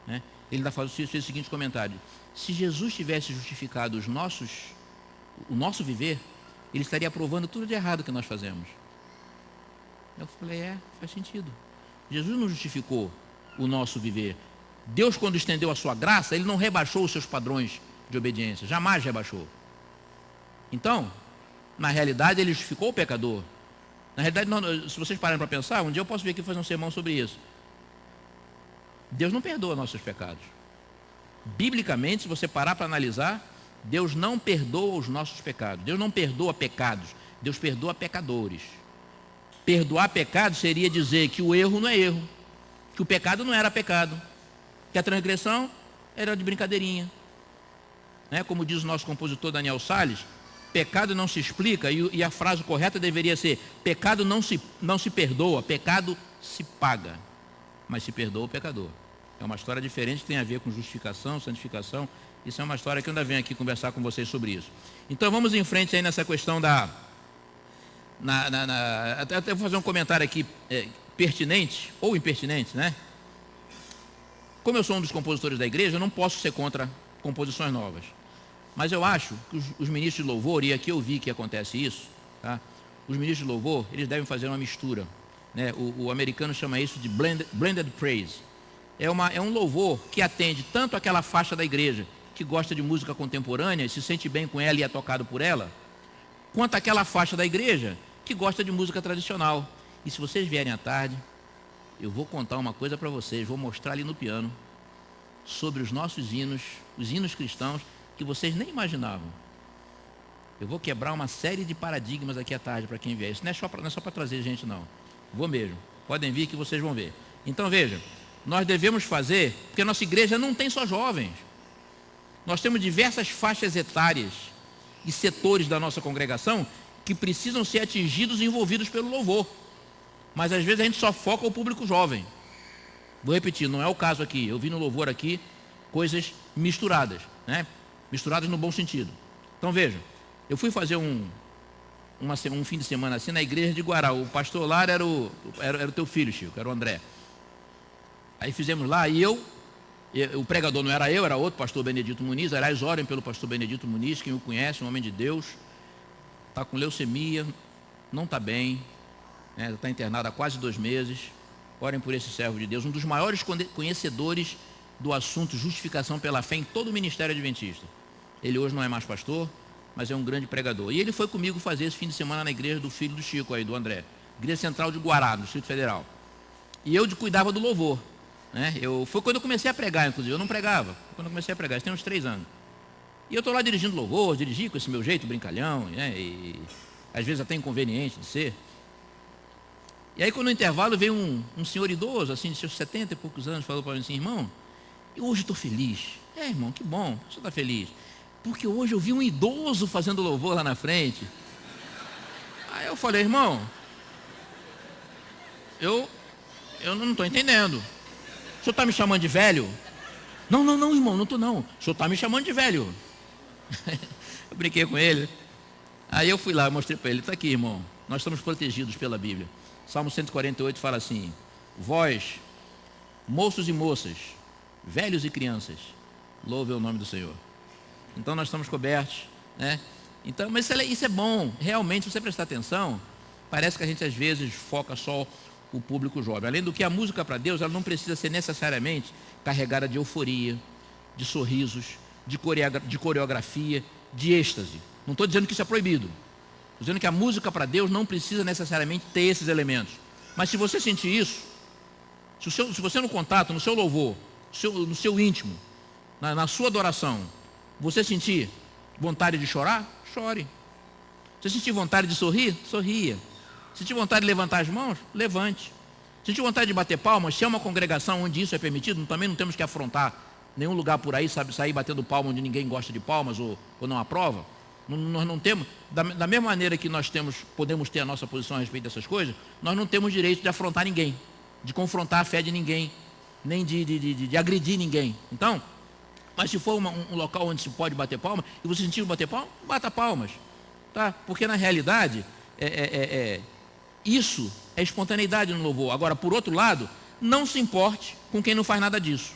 né? Ele ainda fez o seguinte comentário, se Jesus tivesse justificado o nosso viver, ele estaria aprovando tudo de errado que nós fazemos. Eu falei, faz sentido. Jesus não justificou o nosso viver. Deus, quando estendeu a sua graça, ele não rebaixou os seus padrões de obediência, jamais rebaixou. Então, na realidade, ele justificou o pecador. Na realidade, se vocês pararem para pensar, um dia eu posso vir aqui fazer um sermão sobre isso. Deus não perdoa nossos pecados. Biblicamente, se você parar para analisar, Deus não perdoa os nossos pecados. Deus não perdoa pecados. Deus perdoa pecadores. Perdoar pecados seria dizer que o erro não é erro, que o pecado não era pecado, que a transgressão era de brincadeirinha. Né? Como diz o nosso compositor Daniel Salles, pecado não se explica, e a frase correta deveria ser, pecado não se perdoa, pecado se paga, mas se perdoa o pecador. É uma história diferente que tem a ver com justificação, santificação Isso é uma história que eu ainda venho aqui conversar com vocês sobre isso. Então vamos em frente aí nessa questão da... até vou fazer um comentário aqui pertinente ou impertinente, né? Como eu sou um dos compositores da igreja, eu não posso ser contra composições novas. Mas eu acho que os ministros de louvor, e aqui eu vi que acontece isso, tá? Os ministros de louvor, eles devem fazer uma mistura, né? O americano chama isso de blended praise. É um louvor que atende tanto aquela faixa da igreja que gosta de música contemporânea e se sente bem com ela e é tocado por ela, quanto aquela faixa da igreja que gosta de música tradicional. E se vocês vierem à tarde, eu vou contar uma coisa para vocês, vou mostrar ali no piano sobre os nossos hinos, os hinos cristãos que vocês nem imaginavam. Eu vou quebrar uma série de paradigmas aqui à tarde para quem vier. Isso não é só para trazer gente, não. Vou mesmo. Podem vir que vocês vão ver. Então veja, nós devemos fazer, porque a nossa igreja não tem só jovens. Nós temos diversas faixas etárias e setores da nossa congregação que precisam ser atingidos e envolvidos pelo louvor. Mas às vezes a gente só foca o público jovem. Vou repetir, não é o caso aqui. Eu vi no louvor aqui coisas misturadas, né? Misturadas no bom sentido. Então veja, eu fui fazer um fim de semana assim na igreja de Guará. O pastor lá era o teu filho, Chico, era o André. Aí fizemos lá e o pregador não era eu, era outro, pastor Benedito Muniz. Aliás, orem pelo pastor Benedito Muniz, quem o conhece, um homem de Deus. Está com leucemia, não está bem, né? Está internado há quase 2 meses. Orem por esse servo de Deus, um dos maiores conhecedores do assunto justificação pela fé em todo o ministério adventista. Ele hoje não é mais pastor, mas é um grande pregador. E ele foi comigo fazer esse fim de semana na igreja do filho do Chico, aí, do André. Igreja Central de Guará, no Distrito Federal. E eu cuidava do louvor, né? Foi quando eu comecei a pregar, inclusive. Eu não pregava. Quando eu comecei a pregar, isso tem uns 3 anos. E eu estou lá dirigindo louvor, dirigi com esse meu jeito brincalhão, né? E às vezes até inconveniente de ser. E aí, quando no intervalo veio um senhor idoso, assim, de seus 70 e poucos anos, falou para mim assim: irmão, hoje estou feliz. Irmão, que bom, você está feliz. Porque hoje eu vi um idoso fazendo louvor lá na frente. Aí eu falei: irmão, eu não estou entendendo. O senhor está me chamando de velho? Não, irmão, não estou não. O senhor está me chamando de velho. Eu brinquei com ele. Aí eu fui lá, mostrei para ele: está aqui, irmão, nós estamos protegidos pela Bíblia. Salmo 148 fala assim: vós, moços e moças, velhos e crianças, louve o nome do Senhor. Então nós estamos cobertos, né? Então, mas isso é bom. Realmente, se você prestar atenção, parece que a gente às vezes foca só o público jovem. Além do que, a música para Deus, ela não precisa ser necessariamente carregada de euforia, de sorrisos, de coreografia, de êxtase. Não estou dizendo que isso é proibido. Estou dizendo que a música para Deus não precisa necessariamente ter esses elementos. Mas se você sentir isso, se você no contato, no seu louvor, no seu íntimo, na sua adoração, você sentir vontade de chorar, chore. Se sentir vontade de sorrir, sorria. Se sentir vontade de levantar as mãos, levante. Se sentir vontade de bater palmas, se é uma congregação onde isso é permitido, também não temos que afrontar nenhum lugar por aí, sair batendo palma onde ninguém gosta de palmas ou não aprova. Nós não temos, da mesma maneira que nós podemos ter a nossa posição a respeito dessas coisas, nós não temos direito de afrontar ninguém, de confrontar a fé de ninguém, nem de agredir ninguém. Então, mas se for um local onde se pode bater palma, e você sentir bater palma, bata palmas, tá? Porque na realidade, isso é espontaneidade no louvor. Agora, por outro lado, não se importe com quem não faz nada disso.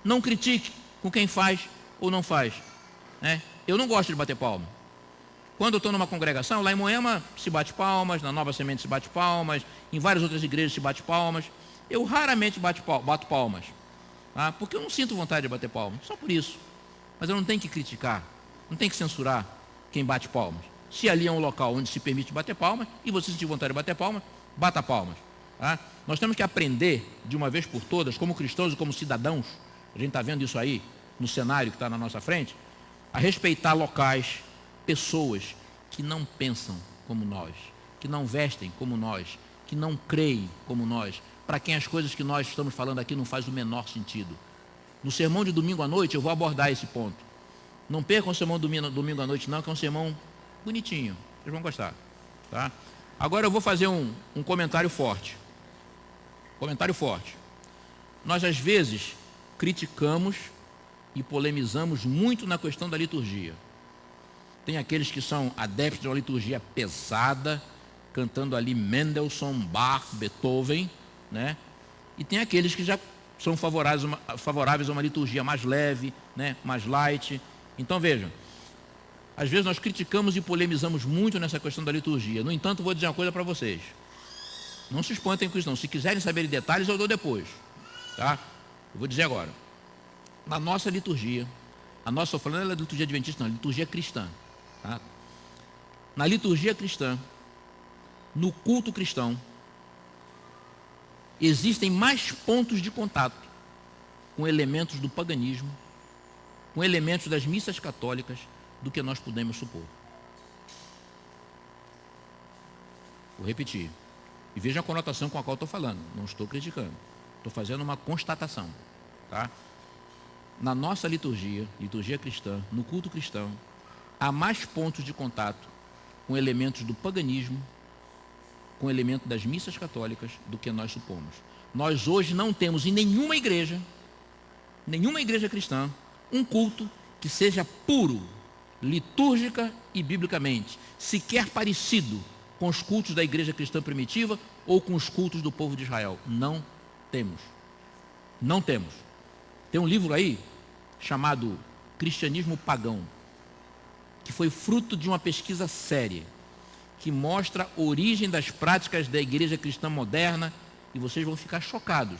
Não critique com quem faz ou não faz, né? Eu não gosto de bater palma. Quando eu estou numa congregação, lá em Moema se bate palmas, na Nova Semente se bate palmas, em várias outras igrejas se bate palmas. Eu raramente bato palmas, tá? Porque eu não sinto vontade de bater palmas, só por isso. Mas eu não tenho que criticar, não tenho que censurar quem bate palmas. Se ali é um local onde se permite bater palmas, e você sentir vontade de bater palmas, bata palmas, tá? Nós temos que aprender, de uma vez por todas, como cristãos e como cidadãos, a gente está vendo isso aí no cenário que está na nossa frente, a respeitar locais, pessoas que não pensam como nós, que não vestem como nós, que não creem como nós, para quem as coisas que nós estamos falando aqui não faz o menor sentido. No sermão de domingo à noite eu vou abordar esse ponto. Não percam o sermão de domingo à noite não, que é um sermão bonitinho, vocês vão gostar, tá? Agora eu vou fazer um comentário forte. Comentário forte. Nós às vezes criticamos e polemizamos muito na questão da liturgia. Tem aqueles que são adeptos de uma liturgia pesada, cantando ali Mendelssohn, Bach, Beethoven, né? E tem aqueles que já são favoráveis a uma liturgia mais leve, né? Mais light. Então vejam, às vezes nós criticamos e polemizamos muito nessa questão da liturgia. No entanto, vou dizer uma coisa para vocês. Não se espantem com isso não. Se quiserem saber de detalhes, eu dou depois. Tá? Eu vou dizer agora. Na nossa liturgia, estou falando da liturgia adventista, não, liturgia cristã. Tá? Na liturgia cristã, no culto cristão, existem mais pontos de contato com elementos do paganismo, com elementos das missas católicas, do que nós podemos supor. Vou repetir. E veja a conotação com a qual estou falando. Não estou criticando. Estou fazendo uma constatação. Tá? Na nossa liturgia, liturgia cristã, no culto cristão, há mais pontos de contato com elementos do paganismo, com elementos das missas católicas, do que nós supomos. Nós hoje não temos em nenhuma igreja cristã, um culto que seja puro, litúrgica e biblicamente, sequer parecido com os cultos da igreja cristã primitiva ou com os cultos do povo de Israel. Não temos. Não temos. Tem um livro aí chamado Cristianismo Pagão, que foi fruto de uma pesquisa séria, que mostra a origem das práticas da igreja cristã moderna, e vocês vão ficar chocados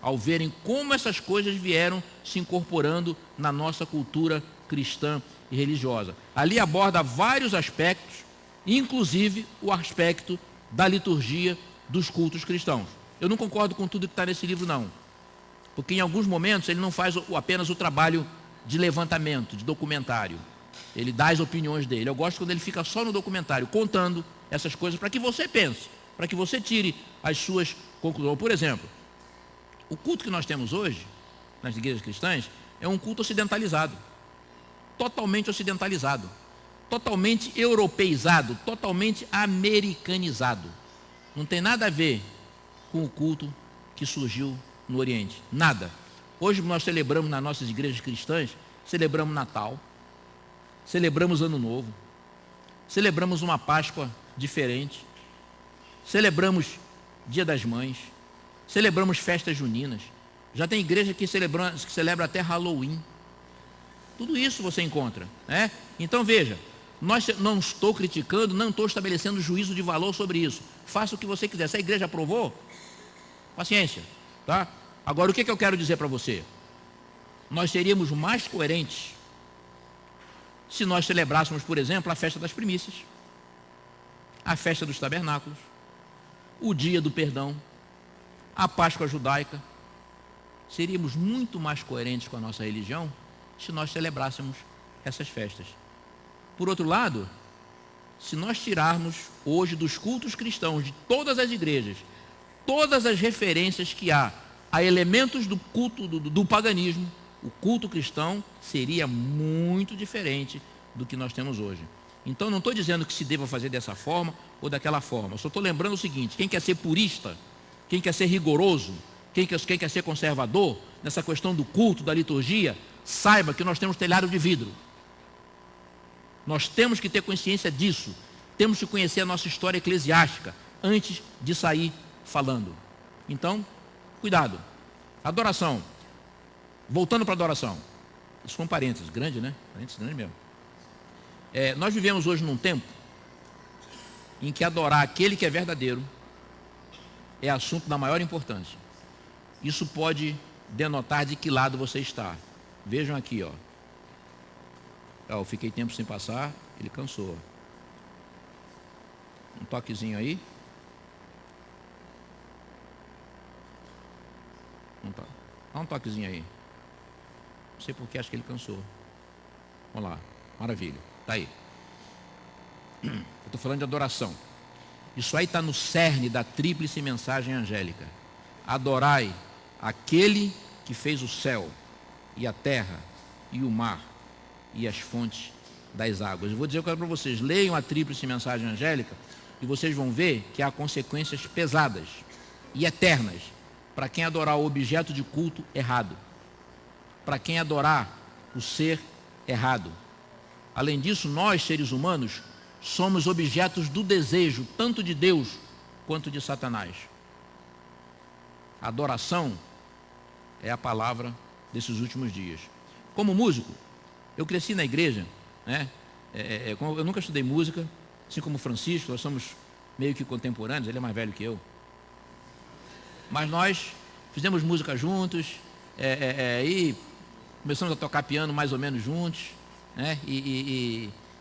ao verem como essas coisas vieram se incorporando na nossa cultura cristã e religiosa. Ali aborda vários aspectos, inclusive o aspecto da liturgia dos cultos cristãos. Eu não concordo com tudo que está nesse livro, não. Porque em alguns momentos ele não faz apenas o trabalho de levantamento, de documentário. Ele dá as opiniões dele. Eu gosto quando ele fica só no documentário, contando essas coisas para que você pense, para que você tire as suas conclusões. Por exemplo, o culto que nós temos hoje, nas igrejas cristãs, é um culto ocidentalizado. Totalmente ocidentalizado. Totalmente europeizado, totalmente americanizado. Não tem nada a ver com o culto que surgiu no Oriente. Nada. Hoje nós celebramos nas nossas igrejas cristãs, celebramos Natal, celebramos Ano Novo, celebramos uma Páscoa diferente, celebramos Dia das Mães, celebramos festas juninas. Já tem igreja que celebra até Halloween. Tudo isso você encontra, né? Então veja, não estou criticando, não estou estabelecendo juízo de valor sobre isso. Faça o que você quiser. Se a igreja aprovou, paciência, tá? Agora, o que eu quero dizer para você? Nós seríamos mais coerentes se nós celebrássemos, por exemplo, a festa das primícias, a festa dos tabernáculos, o dia do perdão, a Páscoa judaica. Seríamos muito mais coerentes com a nossa religião se nós celebrássemos essas festas. Por outro lado, se nós tirarmos hoje dos cultos cristãos de todas as igrejas, todas as referências que há a elementos do culto do paganismo, o culto cristão seria muito diferente do que nós temos hoje. Então não estou dizendo que se deva fazer dessa forma ou daquela forma. Eu só estou lembrando o seguinte: quem quer ser purista, quem quer ser rigoroso, quem quer ser conservador nessa questão do culto, da liturgia, saiba que nós temos telhado de vidro. Nós temos que ter consciência disso. Temos que conhecer a nossa história eclesiástica antes de sair falando. Então, cuidado. Adoração. Voltando para a adoração. Isso foi um parênteses grande, né? Parênteses grande mesmo. Nós vivemos hoje num tempo em que adorar aquele que é verdadeiro é assunto da maior importância. Isso pode denotar de que lado você está. Vejam aqui, ó. Eu fiquei tempo sem passar, ele cansou. Um toquezinho aí. Dá um toquezinho aí. Não sei porque, acho que ele cansou. Vamos lá, maravilha, está aí. Eu estou falando de adoração. Isso aí está no cerne da tríplice mensagem angélica. Adorai aquele que fez o céu e a terra e o mar e as fontes das águas. Eu vou dizer para vocês, leiam a tríplice mensagem angélica e vocês vão ver que há consequências pesadas e eternas para quem adorar o objeto de culto errado, para quem adorar o ser errado. Além disso, nós, seres humanos, somos objetos do desejo, tanto de Deus quanto de Satanás. Adoração é a palavra desses últimos dias. Como músico, eu cresci na igreja, né? Eu nunca estudei música, assim como o Francisco, nós somos meio que contemporâneos, ele é mais velho que eu. Mas nós fizemos música juntos, e começamos a tocar piano mais ou menos juntos, né?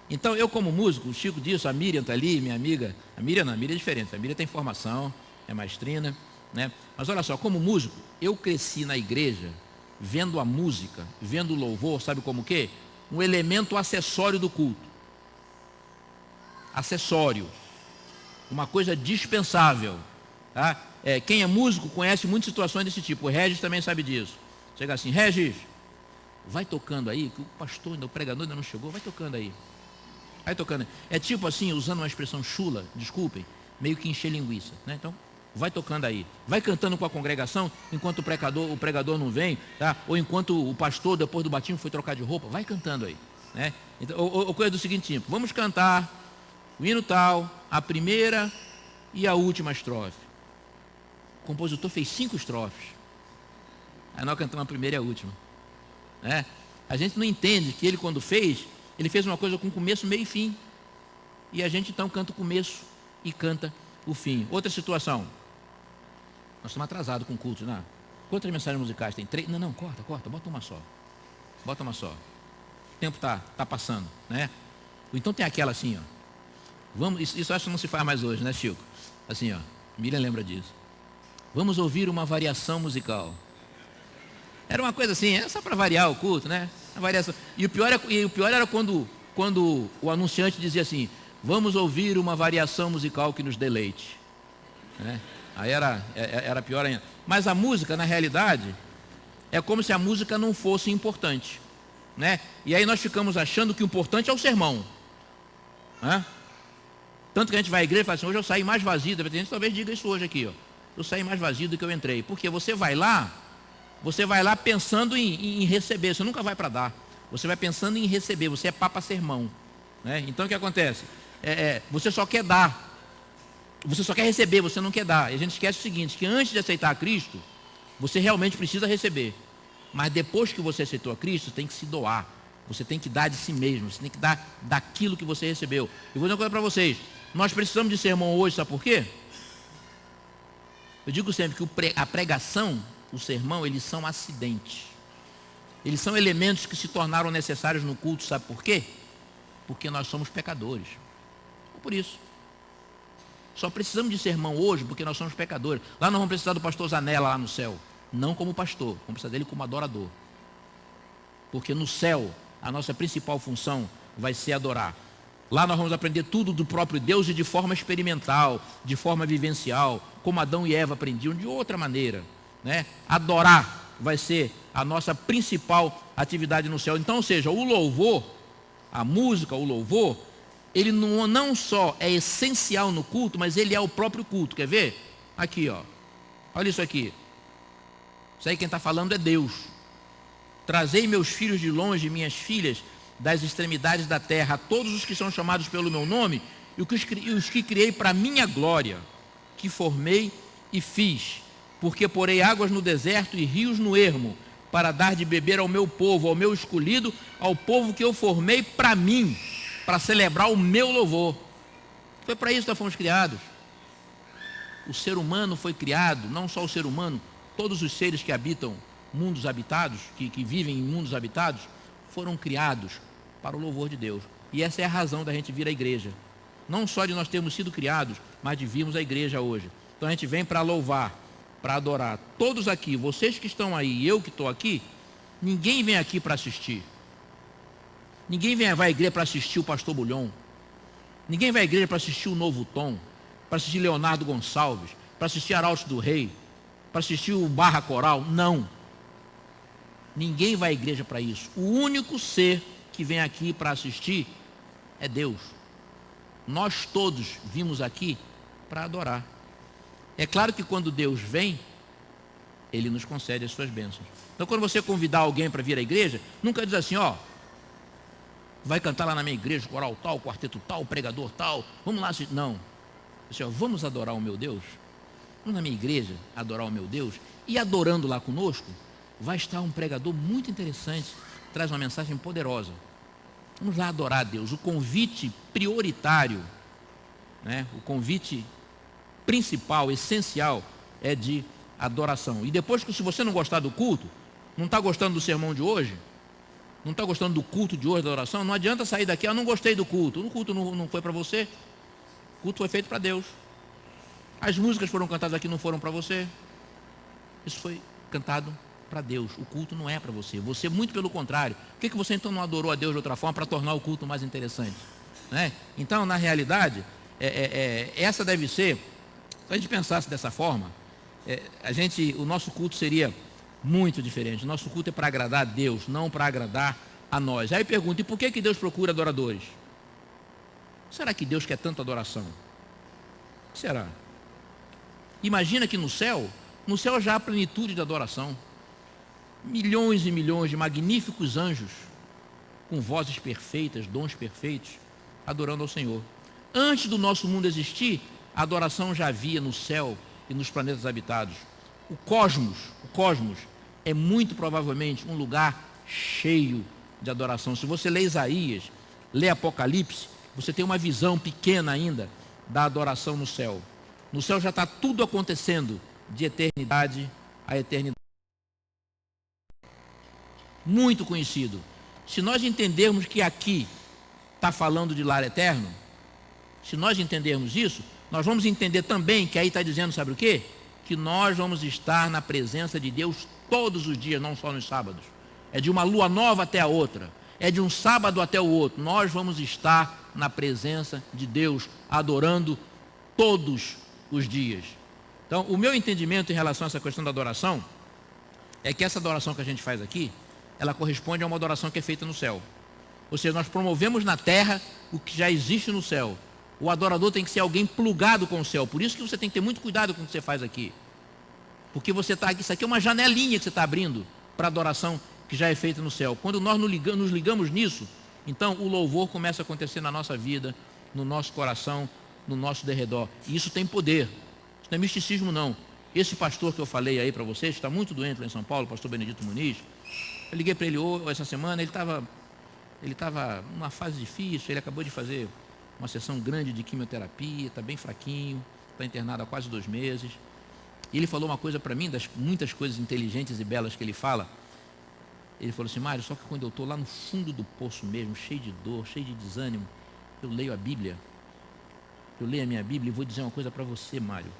Então eu como músico, o Chico disso, a Miriam está ali, minha amiga. A Miriam é diferente, a Miriam tem formação, é maestrina, né? Mas olha só, como músico, eu cresci na igreja vendo a música, vendo o louvor, sabe como o quê? Um elemento acessório do culto. Acessório. Uma coisa dispensável. Tá? Quem é músico conhece muitas situações desse tipo. O Regis também sabe disso. Chega assim, Regis, vai tocando aí, que o pastor, o pregador ainda não chegou, vai tocando aí. Vai tocando. É tipo assim, usando uma expressão chula, desculpem, meio que encher linguiça, né? Então, vai tocando aí. Vai cantando com a congregação, enquanto o pregador não vem, tá? Ou enquanto o pastor, depois do batismo, foi trocar de roupa, vai cantando aí, né? Então, ou coisa do seguinte tipo, vamos cantar o hino tal, a primeira e a última estrofe. O compositor fez 5 estrofes. Aí nós cantamos a primeira e a última, né? A gente não entende que ele, quando fez, ele fez uma coisa com começo, meio e fim. E a gente então canta o começo e canta o fim. Outra situação. Nós estamos atrasados com o culto, né? Quantas mensagens musicais tem? 3? Não, corta, bota uma só. Bota uma só. O tempo tá passando, né? Então tem aquela assim, ó. Vamos, isso acho que não se faz mais hoje, né, Chico? Assim, ó. Miriam lembra disso. Vamos ouvir uma variação musical. Era uma coisa assim, só para variar o culto, né? A variação. E o pior era quando o anunciante dizia assim: vamos ouvir uma variação musical que nos deleite, né? Aí era pior ainda. Mas a música, na realidade, é como se a música não fosse importante, né? E aí nós ficamos achando que o importante é o sermão, né? Tanto que a gente vai à igreja e fala assim: hoje eu saí mais vazio. A gente talvez diga isso hoje aqui, ó. Eu saí mais vazio do que eu entrei. Porque você vai lá pensando em receber. Você nunca vai para dar. Você vai pensando em receber. Você é papa sermão, né? Então o que acontece? Você só quer dar. Você só quer receber, você não quer dar. E a gente esquece o seguinte, que antes de aceitar a Cristo, você realmente precisa receber. Mas depois que você aceitou a Cristo, você tem que se doar. Você tem que dar de si mesmo. Você tem que dar daquilo que você recebeu. Eu vou dizer uma coisa para vocês. Nós precisamos de sermão hoje, sabe por quê? Eu digo sempre que a pregação, o sermão, eles são acidentes. Eles são elementos que se tornaram necessários no culto, sabe por quê? Porque nós somos pecadores. Por isso. Só precisamos de sermão hoje porque nós somos pecadores. Lá nós vamos precisar do pastor Zanella lá no céu. Não como pastor, vamos precisar dele como adorador. Porque no céu, a nossa principal função vai ser adorar. Lá nós vamos aprender tudo do próprio Deus e de forma experimental, de forma vivencial, como Adão e Eva aprendiam de outra maneira, né? Adorar vai ser a nossa principal atividade no céu. Então, ou seja, o louvor, a música, o louvor, ele não só é essencial no culto, mas ele é o próprio culto. Quer ver? Aqui, ó. Olha isso aqui. Isso aí quem está falando é Deus. Trazei meus filhos de longe, minhas filhas, das extremidades da terra, a todos os que são chamados pelo meu nome, e os que criei para minha glória, que formei e fiz, porque porei águas no deserto e rios no ermo, para dar de beber ao meu povo, ao meu escolhido, ao povo que eu formei para mim, para celebrar o meu louvor. Foi para isso que nós fomos criados. O ser humano foi criado, não só o ser humano, todos os seres que habitam mundos habitados, que vivem em mundos habitados, foram criados para o louvor de Deus. E essa é a razão da gente vir à igreja. Não só de nós termos sido criados, mas de virmos à igreja hoje. Então a gente vem para louvar, para adorar. Todos aqui, vocês que estão aí e eu que estou aqui, ninguém vem aqui para assistir. Ninguém vai à igreja para assistir o pastor Bulhon. Ninguém vai à igreja para assistir o Novo Tom, para assistir Leonardo Gonçalves, para assistir Arauto do Rei, para assistir o Barra Coral. Não. Ninguém vai à igreja para isso. O único ser que vem aqui para assistir é Deus. Nós todos vimos aqui para adorar. É claro que quando Deus vem, Ele nos concede as suas bênçãos. Então, quando você convidar alguém para vir à igreja, nunca diz assim, ó, vai cantar lá na minha igreja, coral tal, quarteto tal, pregador tal, vamos lá. Não. Assim, ó, vamos adorar o meu Deus? Vamos na minha igreja adorar o meu Deus? E adorando lá conosco, vai estar um pregador muito interessante, traz uma mensagem poderosa. Vamos lá adorar a Deus. O convite prioritário, né? O convite principal, essencial, é de adoração. E depois, se você não gostar do culto, não está gostando do sermão de hoje, não está gostando do culto de hoje, da oração, não adianta sair daqui, não gostei do culto. O culto não foi para você, o culto foi feito para Deus. As músicas foram cantadas aqui, não foram para você. Isso foi cantado para Deus. O culto não é para você. Você, muito pelo contrário. Por que você então não adorou a Deus de outra forma para tornar o culto mais interessante? Né? Então, na realidade, essa deve ser, se a gente pensasse dessa forma, o nosso culto seria muito diferente. O nosso culto é para agradar a Deus, não para agradar a nós. Aí pergunta, e por que Deus procura adoradores? Será que Deus quer tanta adoração? O que será? Imagina que no céu já há plenitude de adoração. Milhões e milhões de magníficos anjos, com vozes perfeitas, dons perfeitos, adorando ao Senhor. Antes do nosso mundo existir, a adoração já havia no céu e nos planetas habitados. O cosmos é muito provavelmente um lugar cheio de adoração. Se você lê Isaías, lê Apocalipse, você tem uma visão pequena ainda da adoração no céu. No céu já está tudo acontecendo de eternidade a eternidade. Muito conhecido. Se nós entendermos que aqui está falando de lar eterno, se nós entendermos isso, nós vamos entender também que aí está dizendo, sabe o quê? Que nós vamos estar na presença de Deus todos os dias, não só nos sábados. É de uma lua nova até a outra. É de um sábado até o outro. Nós vamos estar na presença de Deus, adorando todos os dias. Então, o meu entendimento em relação a essa questão da adoração é que essa adoração que a gente faz aqui, ela corresponde a uma adoração que é feita no céu. Ou seja, nós promovemos na terra o que já existe no céu. O adorador tem que ser alguém plugado com o céu. Por isso que você tem que ter muito cuidado com o que você faz aqui. Porque você está aqui, isso aqui é uma janelinha que você está abrindo para a adoração que já é feita no céu. Quando nós nos ligamos nisso, então o louvor começa a acontecer na nossa vida, no nosso coração, no nosso derredor. E isso tem poder. Isso não é misticismo, não. Esse pastor que eu falei aí para vocês, está muito doente lá em São Paulo, o pastor Benedito Muniz. Eu liguei para ele essa semana, ele estava numa fase difícil, ele acabou de fazer uma sessão grande de quimioterapia, está bem fraquinho, está internado há quase 2 meses. E ele falou uma coisa para mim, das muitas coisas inteligentes e belas que ele fala. Ele falou assim, Mário, só que quando eu estou lá no fundo do poço mesmo, cheio de dor, cheio de desânimo, eu leio a Bíblia. Eu leio a minha Bíblia e vou dizer uma coisa para você, Mário,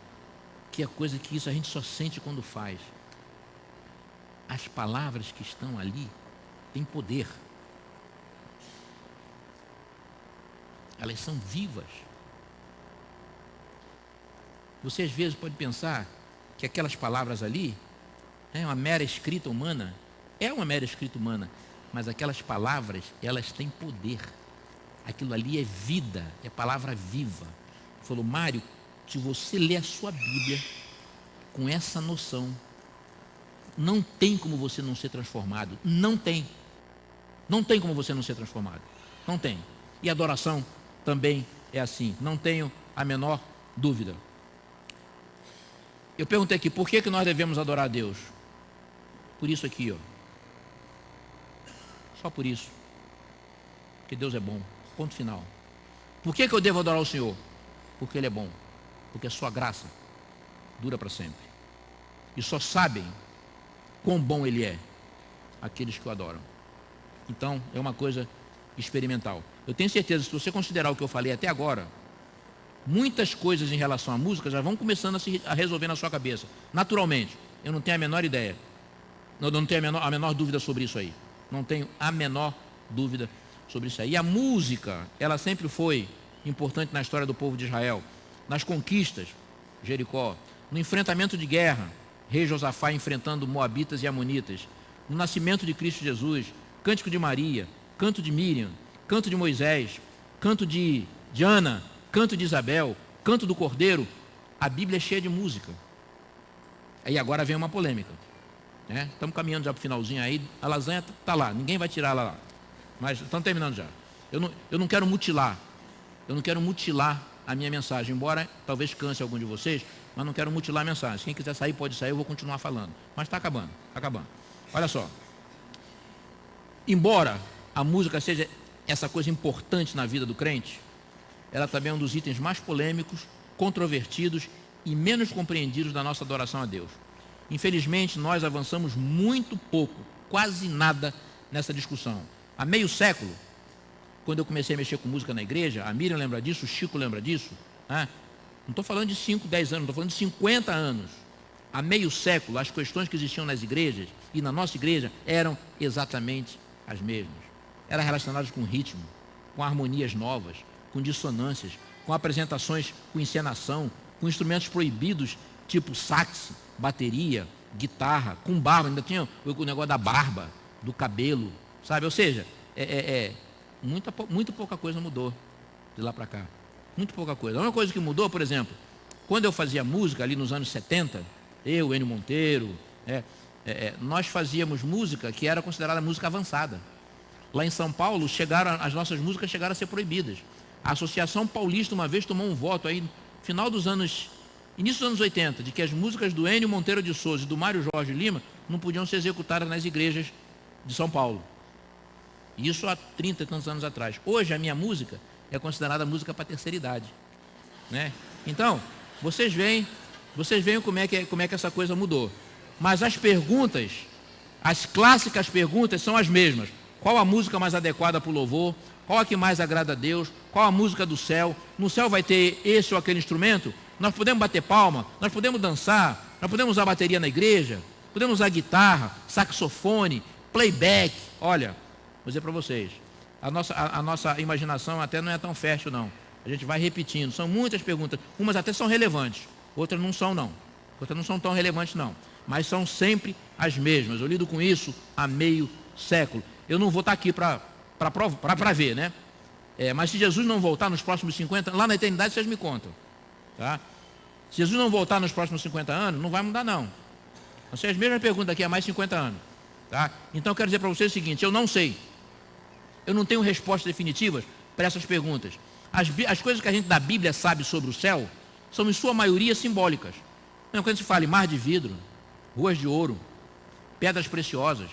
que é coisa que isso a gente só sente quando faz. As palavras que estão ali têm poder. Elas são vivas. Você às vezes pode pensar que aquelas palavras ali é uma mera escrita humana. É uma mera escrita humana. Mas aquelas palavras, elas têm poder. Aquilo ali é vida, é palavra viva. Ele falou, Mário, se você ler a sua Bíblia com essa noção, não tem como você não ser transformado. Não tem. Não tem como você não ser transformado. Não tem. E a adoração também é assim. Não tenho a menor dúvida. Eu perguntei aqui, por que nós devemos adorar a Deus? Por isso aqui, ó. Só por isso. Porque Deus é bom. Ponto final. Por que eu devo adorar o Senhor? Porque Ele é bom. Porque a sua graça dura para sempre. E só sabem quão bom Ele é aqueles que o adoram. Então, é uma coisa experimental. Eu tenho certeza, se você considerar o que eu falei até agora, muitas coisas em relação à música já vão começando a resolver na sua cabeça. Naturalmente. Eu não tenho a menor ideia. Eu não tenho a menor dúvida sobre isso aí. Não tenho a menor dúvida sobre isso aí. E a música, ela sempre foi importante na história do povo de Israel. Nas conquistas, Jericó. No enfrentamento de guerra, rei Josafá enfrentando moabitas e amonitas. No nascimento de Cristo Jesus, cântico de Maria, canto de Miriam, canto de Moisés, canto de Ana, canto de Isabel, canto do Cordeiro. A Bíblia é cheia de música. Aí agora vem uma polêmica. Né? Estamos caminhando já para o finalzinho aí, a lasanha está lá, ninguém vai tirar ela lá. Mas estamos terminando já. Eu não quero mutilar. Eu não quero mutilar a minha mensagem, embora talvez canse algum de vocês, mas não quero mutilar a mensagem. Quem quiser sair, pode sair, eu vou continuar falando. Mas está acabando, está acabando. Olha só. Embora a música seja essa coisa importante na vida do crente, ela também é um dos itens mais polêmicos, controvertidos e menos compreendidos da nossa adoração a Deus. Infelizmente, nós avançamos muito pouco, quase nada nessa discussão. Há meio século, quando eu comecei a mexer com música na igreja, a Miriam lembra disso, o Chico lembra disso, né? Não estou falando de 5, 10 anos, estou falando de 50 anos. Há meio século, as questões que existiam nas igrejas e na nossa igreja eram exatamente as mesmas. Eram relacionadas com ritmo, com harmonias novas, com dissonâncias, com apresentações com encenação, com instrumentos proibidos, tipo sax, bateria, guitarra, com barba, ainda tinha o negócio da barba, do cabelo, sabe? Ou seja, muito pouca coisa mudou de lá para cá. Muito pouca coisa. A única coisa que mudou, por exemplo, quando eu fazia música ali nos anos 70, eu, Ennio Monteiro, nós fazíamos música que era considerada música avançada. Lá em São Paulo, as nossas músicas chegaram a ser proibidas. A Associação Paulista uma vez tomou um voto aí, início dos anos 80, de que as músicas do Ennio Monteiro de Souza e do Mário Jorge Lima não podiam ser executadas nas igrejas de São Paulo. Isso há 30 e tantos anos atrás. Hoje a minha música é considerada música para terceira idade, né? Então, vocês veem como é que essa coisa mudou. Mas as perguntas, as clássicas perguntas são as mesmas. Qual a música mais adequada para o louvor? Qual a que mais agrada a Deus? Qual a música do céu? No céu vai ter esse ou aquele instrumento? Nós podemos bater palma? Nós podemos dançar? Nós podemos usar bateria na igreja? Podemos usar guitarra, saxofone, playback? Olha, vou dizer para vocês, a nossa imaginação até não é tão fértil não. A gente vai repetindo, são muitas perguntas, umas até são relevantes, outras não são não. Outras não são tão relevantes não, mas são sempre as mesmas. Eu lido com isso há meio século. Eu não vou estar aqui para ver, né? Mas se Jesus não voltar nos próximos 50, lá na eternidade vocês me contam. Tá? Se Jesus não voltar nos próximos 50 anos, não vai mudar não. Vão ser as mesmas perguntas aqui há mais de 50 anos. Tá? Então eu quero dizer para vocês o seguinte, eu não sei. Eu não tenho respostas definitivas para essas perguntas. As coisas que a gente da Bíblia sabe sobre o céu são em sua maioria simbólicas. Quando se fala em mar de vidro, ruas de ouro, pedras preciosas,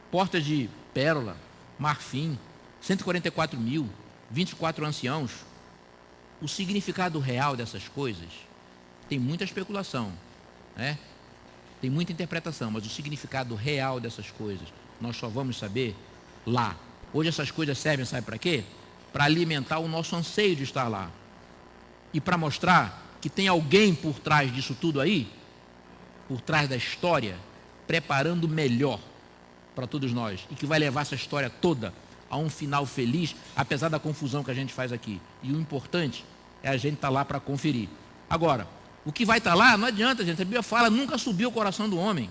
portas de pérola, marfim, 144 mil, 24 anciãos. O significado real dessas coisas tem muita especulação, né? Tem muita interpretação, mas o significado real dessas coisas nós só vamos saber lá. Hoje essas coisas servem, sabe para quê? Para alimentar o nosso anseio de estar lá. E para mostrar que tem alguém por trás disso tudo aí, por trás da história, preparando melhor para todos nós. E que vai levar essa história toda a um final feliz, apesar da confusão que a gente faz aqui. E o importante é a gente estar lá para conferir. Agora, o que vai estar lá, não adianta, gente. A Bíblia fala, nunca subiu ao coração do homem.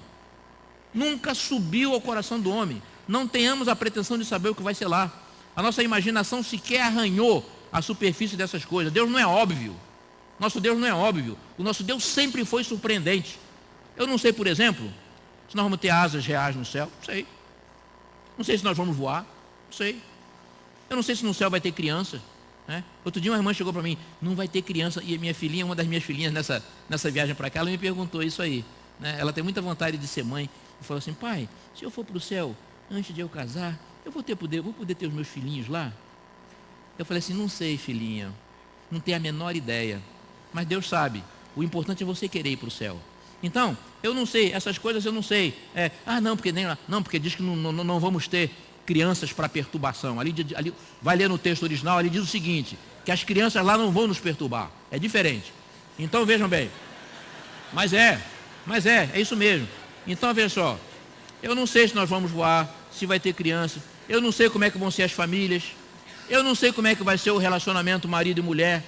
Nunca subiu ao coração do homem. Não tenhamos a pretensão de saber o que vai ser lá. A nossa imaginação sequer arranhou a superfície dessas coisas. Deus não é óbvio. Nosso Deus não é óbvio. O nosso Deus sempre foi surpreendente. Eu não sei, por exemplo, se nós vamos ter asas reais no céu. Não sei. Não sei se nós vamos voar. Não sei. Eu não sei se no céu vai ter criança. Né? Outro dia uma irmã chegou para mim, não vai ter criança. E a minha filhinha, uma das minhas filhinhas nessa viagem para cá, ela me perguntou isso aí. Né? Ela tem muita vontade de ser mãe. E falou assim, pai, se eu for para o céu, antes de eu casar, eu vou poder ter os meus filhinhos lá? Eu falei assim, não sei, filhinha. Não tenho a menor ideia. Mas Deus sabe. O importante é você querer ir para o céu. Então, eu não sei, essas coisas eu não sei. Porque diz que não vamos ter crianças para perturbação. Ali vai ler no texto original, ali diz o seguinte, que as crianças lá não vão nos perturbar. É diferente. Então vejam bem. Mas é isso mesmo. Então veja só, eu não sei se nós vamos voar, se vai ter criança, eu não sei como é que vão ser as famílias, eu não sei como é que vai ser o relacionamento marido e mulher.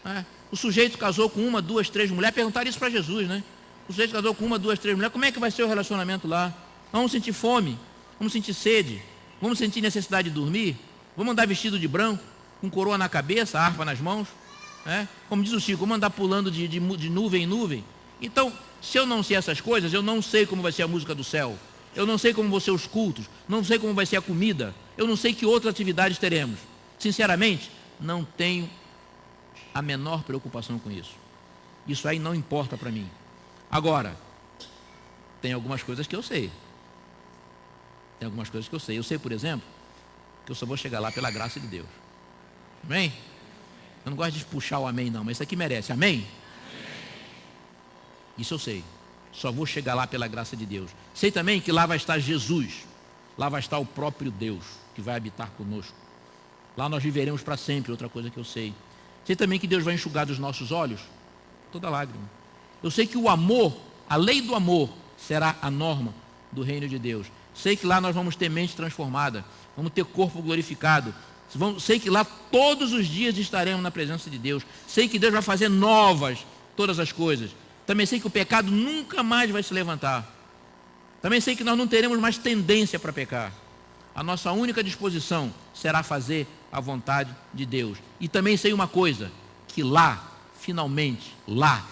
Né? O sujeito casou com 1, 2, 3 mulheres, perguntaram isso para Jesus, né? O sujeito casou com 1, 2, 3 mulheres, como é que vai ser o relacionamento lá? Vamos sentir fome, vamos sentir sede, vamos sentir necessidade de dormir, vamos andar vestido de branco, com coroa na cabeça, harpa nas mãos, né? Como diz o Chico, vamos andar pulando de nuvem em nuvem. Então, Se eu não sei essas coisas, eu não sei como vai ser a música do céu. Eu não sei como vão ser os cultos. Não sei como vai ser a comida. Eu não sei que outras atividades teremos. Sinceramente, não tenho a menor preocupação com isso. Isso aí não importa para mim. Agora, tem algumas coisas que eu sei. Tem algumas coisas que eu sei. Eu sei, por exemplo, que eu só vou chegar lá pela graça de Deus. Amém? Eu não gosto de puxar o amém não, mas isso aqui merece. Amém? Isso eu sei. Só vou chegar lá pela graça de Deus. Sei também que lá vai estar Jesus. Lá vai estar o próprio Deus que vai habitar conosco. Lá nós viveremos para sempre, outra coisa que eu sei. Sei também que Deus vai enxugar dos nossos olhos toda lágrima. Eu sei que o amor, a lei do amor, será a norma do reino de Deus. Sei que lá nós vamos ter mente transformada, vamos ter corpo glorificado. Sei que lá todos os dias estaremos na presença de Deus. Sei que Deus vai fazer novas todas as coisas. Também sei que o pecado nunca mais vai se levantar. Também sei que nós não teremos mais tendência para pecar. A nossa única disposição será fazer a vontade de Deus. E também sei uma coisa, que lá, finalmente, lá,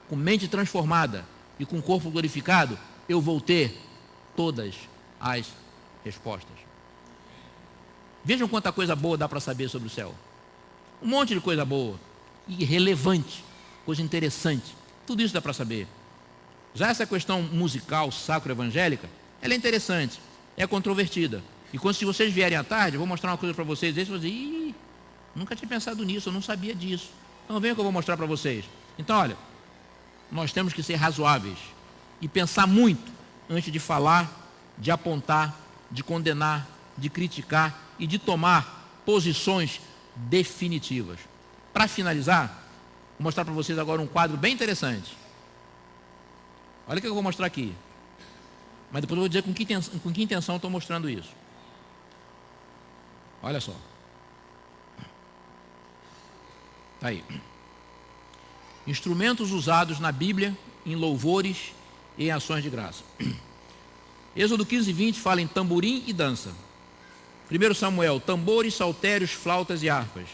com mente transformada e com corpo glorificado, eu vou ter todas as respostas. Vejam quanta coisa boa dá para saber sobre o céu. Um monte de coisa boa, e relevante, coisa interessante. Tudo isso dá para saber. Já essa questão musical, sacro-evangélica, ela é interessante, é controvertida. E quando se vocês vierem à tarde, eu vou mostrar uma coisa para vocês, e vocês vão dizer, ih, nunca tinha pensado nisso, eu não sabia disso. Então venha que eu vou mostrar para vocês. Então olha, nós temos que ser razoáveis e pensar muito antes de falar, de apontar, de condenar, de criticar e de tomar posições definitivas. Para finalizar, vou mostrar para vocês agora um quadro bem interessante. Olha o que eu vou mostrar aqui. Mas depois eu vou dizer com que intenção eu estou mostrando isso. Olha só. Está aí. Instrumentos usados na Bíblia em louvores e em ações de graça. Êxodo 15:20 fala em tamborim e dança. 1 Samuel, tambores, saltérios, flautas e harpas.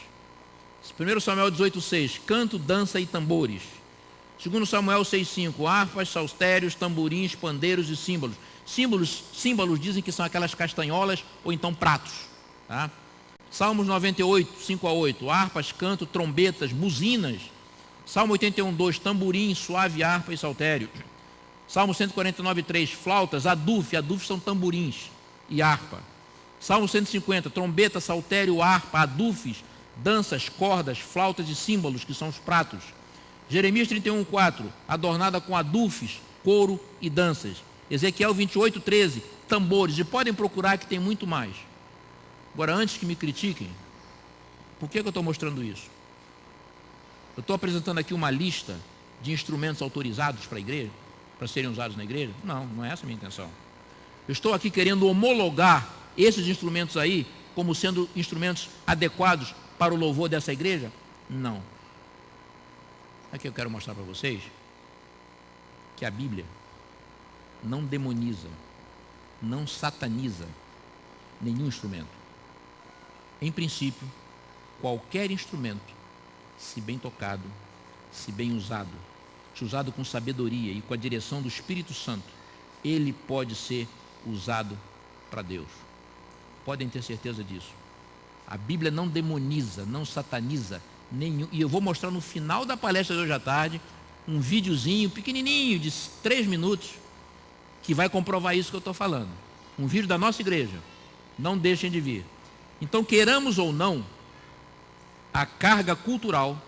1 Samuel 18:6, canto, dança e tambores. 2 Samuel 6:5, harpas, saltérios, tamborins, pandeiros e símbolos. Símbolos dizem que são aquelas castanholas ou então pratos. Tá? Salmos 98, 5-8, harpas, canto, trombetas, buzinas. Salmo 81:2, tamborim, suave, harpa e saltério. Salmo 149:3, flautas, aduf são tamborins e harpa. Salmo 150, trombeta, saltério, harpa, adufes, danças, cordas, flautas e símbolos, que são os pratos. Jeremias 31:4, adornada com adufes, coro e danças. Ezequiel 28:13, tambores, e podem procurar que tem muito mais. Agora, antes que me critiquem, por que eu estou mostrando isso? Eu estou apresentando aqui uma lista de instrumentos autorizados para a igreja, para serem usados na igreja? Não, não é essa a minha intenção. Eu estou aqui querendo homologar esses instrumentos aí como sendo instrumentos adequados para o louvor dessa igreja? Não. Aqui eu quero mostrar para vocês que a Bíblia não demoniza, não sataniza nenhum instrumento. Em princípio, qualquer instrumento, se bem tocado, se bem usado, se usado com sabedoria e com a direção do Espírito Santo, ele pode ser usado para Deus. Podem ter certeza disso. A Bíblia não demoniza, não sataniza nenhum. E eu vou mostrar no final da palestra de hoje à tarde um videozinho pequenininho de 3 minutos que vai comprovar isso que eu estou falando. Um vídeo da nossa igreja. Não deixem de vir. Então, queiramos ou não, a carga cultural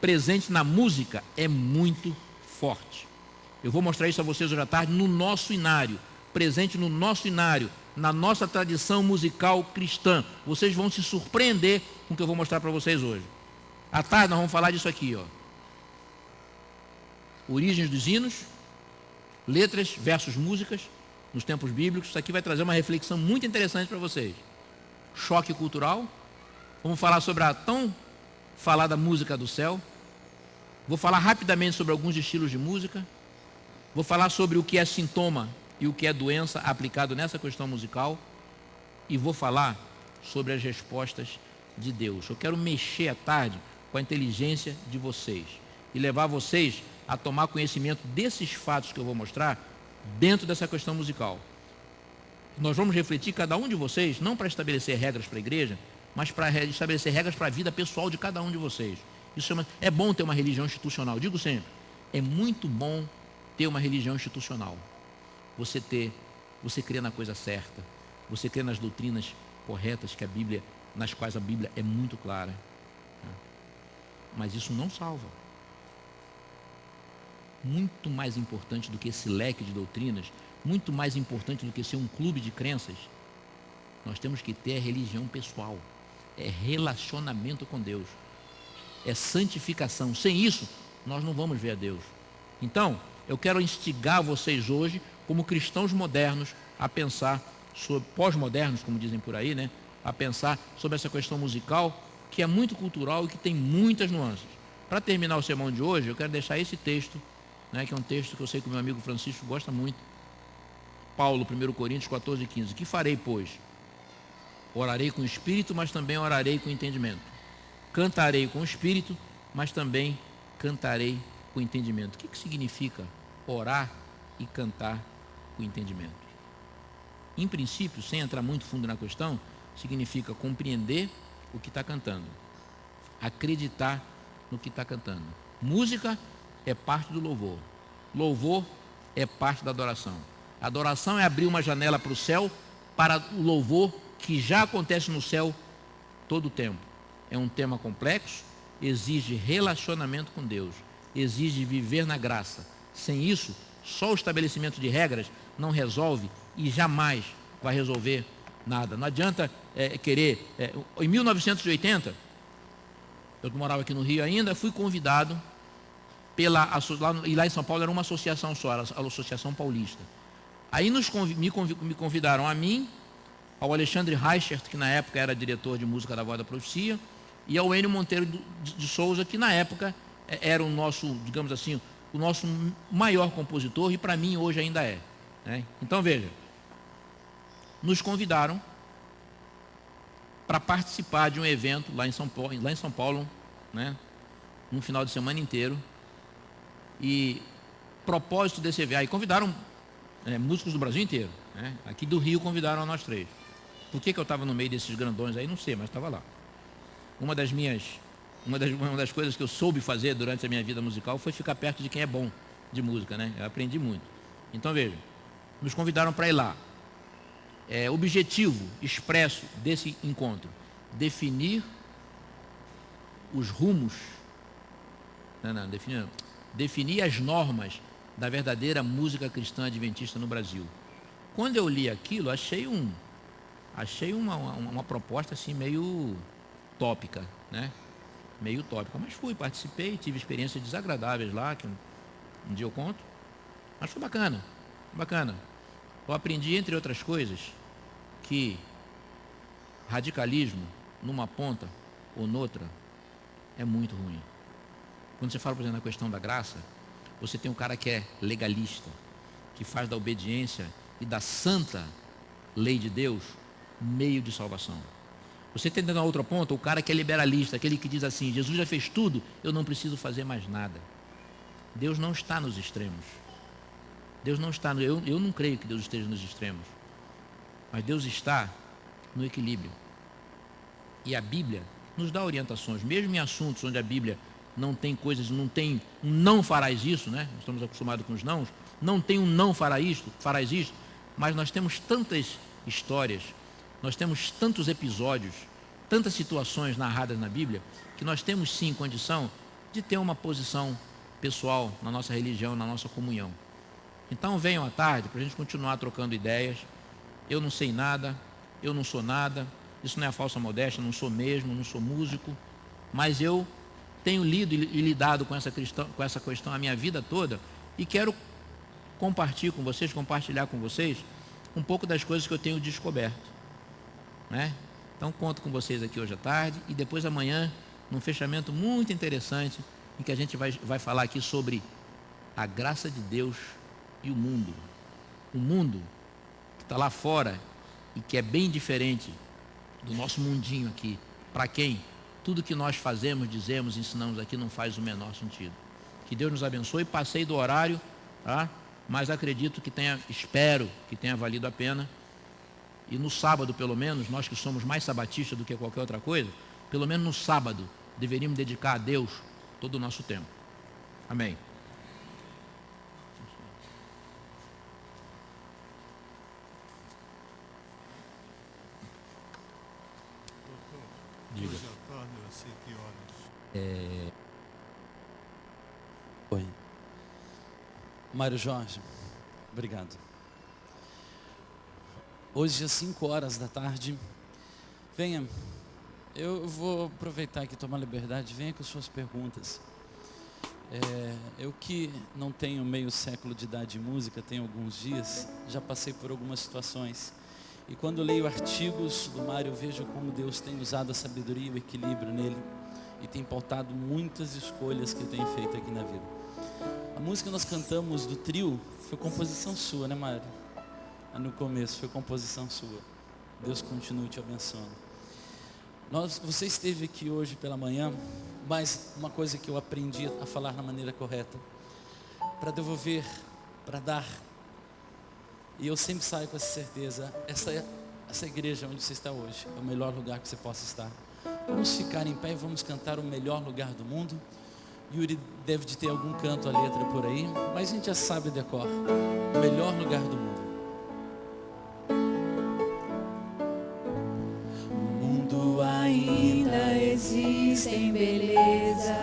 presente na música é muito forte. Eu vou mostrar isso a vocês hoje à tarde no nosso inário, presente no nosso inário, na nossa tradição musical cristã. Vocês vão se surpreender com o que eu vou mostrar para vocês hoje. À tarde nós vamos falar disso aqui, ó. Origens dos hinos, letras versus músicas nos tempos bíblicos. Isso aqui vai trazer uma reflexão muito interessante para vocês. Choque cultural. Vamos falar sobre a tão falada música do céu. Vou falar rapidamente sobre alguns estilos de música. Vou falar sobre o que é sintoma e o que é doença aplicado nessa questão musical. E vou falar sobre as respostas de Deus. Eu quero mexer à tarde com a inteligência de vocês e levar vocês a tomar conhecimento desses fatos que eu vou mostrar dentro dessa questão musical. Nós vamos refletir, cada um de vocês, não para estabelecer regras para a igreja, mas para estabelecer regras para a vida pessoal de cada um de vocês. Isso é bom ter uma religião institucional, digo sempre, é muito bom ter uma religião institucional. Você crê na coisa certa, você crê nas doutrinas corretas nas quais a Bíblia é muito clara. Mas isso não salva. Muito mais importante do que esse leque de doutrinas, muito mais importante do que ser um clube de crenças, nós temos que ter a religião pessoal, é relacionamento com Deus, é santificação. Sem isso, nós não vamos ver a Deus. Então, eu quero instigar vocês hoje, como cristãos modernos, a pensar sobre, pós-modernos, como dizem por aí, né? A pensar sobre essa questão musical, que é muito cultural e que tem muitas nuances. Para terminar o sermão de hoje, eu quero deixar esse texto, né, que é um texto que eu sei que o meu amigo Francisco gosta muito. Paulo, 1 Coríntios 14, 15. Que farei, pois? Orarei com o Espírito, mas também orarei com entendimento. Cantarei com o Espírito, mas também cantarei com entendimento. O que significa orar e cantar com entendimento? Em princípio, sem entrar muito fundo na questão, significa compreender o que está cantando, acreditar no que está cantando. Música é parte do louvor. Louvor é parte da adoração. Adoração é abrir uma janela para o céu, para o louvor que já acontece no céu todo o tempo. É um tema complexo, exige relacionamento com Deus, exige viver na graça. Sem isso, só o estabelecimento de regras não resolve e jamais vai resolver nada. Não adianta querer... Em 1980, eu morava aqui no Rio ainda, fui convidado e lá em São Paulo era uma associação só, a Associação Paulista. Aí me convidaram a mim, ao Alexandre Reichert, que na época era diretor de música da Voz da Profecia, e ao Enio Monteiro de Souza, que na época era o nosso, digamos assim, o nosso maior compositor, e para mim hoje ainda é. Né? Então veja, nos convidaram para participar de um evento lá em São Paulo, né? Um final de semana inteiro. E propósito desse evento, aí convidaram músicos do Brasil inteiro, né? Aqui do Rio convidaram a nós três. Por que eu estava no meio desses grandões aí, não sei, mas estava lá. Uma das coisas que eu soube fazer durante a minha vida musical foi ficar perto de quem é bom de música, né? Eu aprendi muito. Então veja, nos convidaram para ir lá. Objetivo expresso desse encontro: definir os rumos, definir as normas da verdadeira música cristã adventista no Brasil. Quando eu li aquilo, achei uma proposta assim meio utópica, né? Meio utópica, mas participei, tive experiências desagradáveis lá, que um dia eu conto, mas foi bacana. Eu aprendi, entre outras coisas, que radicalismo numa ponta ou noutra é muito ruim. Quando você fala, por exemplo, na questão da graça, você tem um cara que é legalista, que faz da obediência e da santa lei de Deus meio de salvação. Você tem na outra ponta o cara que é liberalista, aquele que diz assim: Jesus já fez tudo, eu não preciso fazer mais nada. Deus não está nos extremos. Deus não está, eu não creio que Deus esteja nos extremos, mas Deus está no equilíbrio. E a Bíblia nos dá orientações, mesmo em assuntos onde a Bíblia não tem coisas, não tem um não farás isso, né? Nós estamos acostumados com os nãos, não tem um não farás isto, mas nós temos tantas histórias, nós temos tantos episódios, tantas situações narradas na Bíblia, que nós temos sim condição de ter uma posição pessoal na nossa religião, na nossa comunhão. Então venham à tarde para a gente continuar trocando ideias. Eu não sei nada, eu não sou nada, isso não é a falsa modéstia, não sou mesmo, não sou músico, mas eu tenho lido e lidado com essa questão a minha vida toda e quero compartilhar com vocês um pouco das coisas que eu tenho descoberto, né? Então conto com vocês aqui hoje à tarde e depois amanhã num fechamento muito interessante em que a gente vai falar aqui sobre a graça de Deus e o mundo que está lá fora e que é bem diferente do nosso mundinho aqui, para quem tudo que nós fazemos, dizemos, ensinamos aqui não faz o menor sentido. Que Deus nos abençoe. Passei do horário, tá? Mas acredito que espero que tenha valido a pena. E no sábado, pelo menos, nós que somos mais sabatistas do que qualquer outra coisa, pelo menos no sábado, deveríamos dedicar a Deus todo o nosso tempo. Amém. Diga. Oi. Mário Jorge, obrigado. Hoje às 5 horas da tarde, venha, eu vou aproveitar aqui e tomar liberdade, venha com suas perguntas. Eu que não tenho meio século de idade em música, tenho alguns dias, já passei por algumas situações. E quando leio artigos do Mário, eu vejo como Deus tem usado a sabedoria e o equilíbrio nele. E tem pautado muitas escolhas que ele tem feito aqui na vida. A música que nós cantamos do trio foi composição sua, né, Mário? No começo foi composição sua. Deus continue te abençoando. Você esteve aqui hoje pela manhã, mas uma coisa que eu aprendi a falar na maneira correta, para devolver, para dar. E eu sempre saio com essa certeza, essa igreja onde você está hoje é o melhor lugar que você possa estar. Vamos ficar em pé e vamos cantar o melhor lugar do mundo. Yuri deve de ter algum canto a letra por aí, mas a gente já sabe de cor. O melhor lugar do mundo. No mundo ainda existem belezas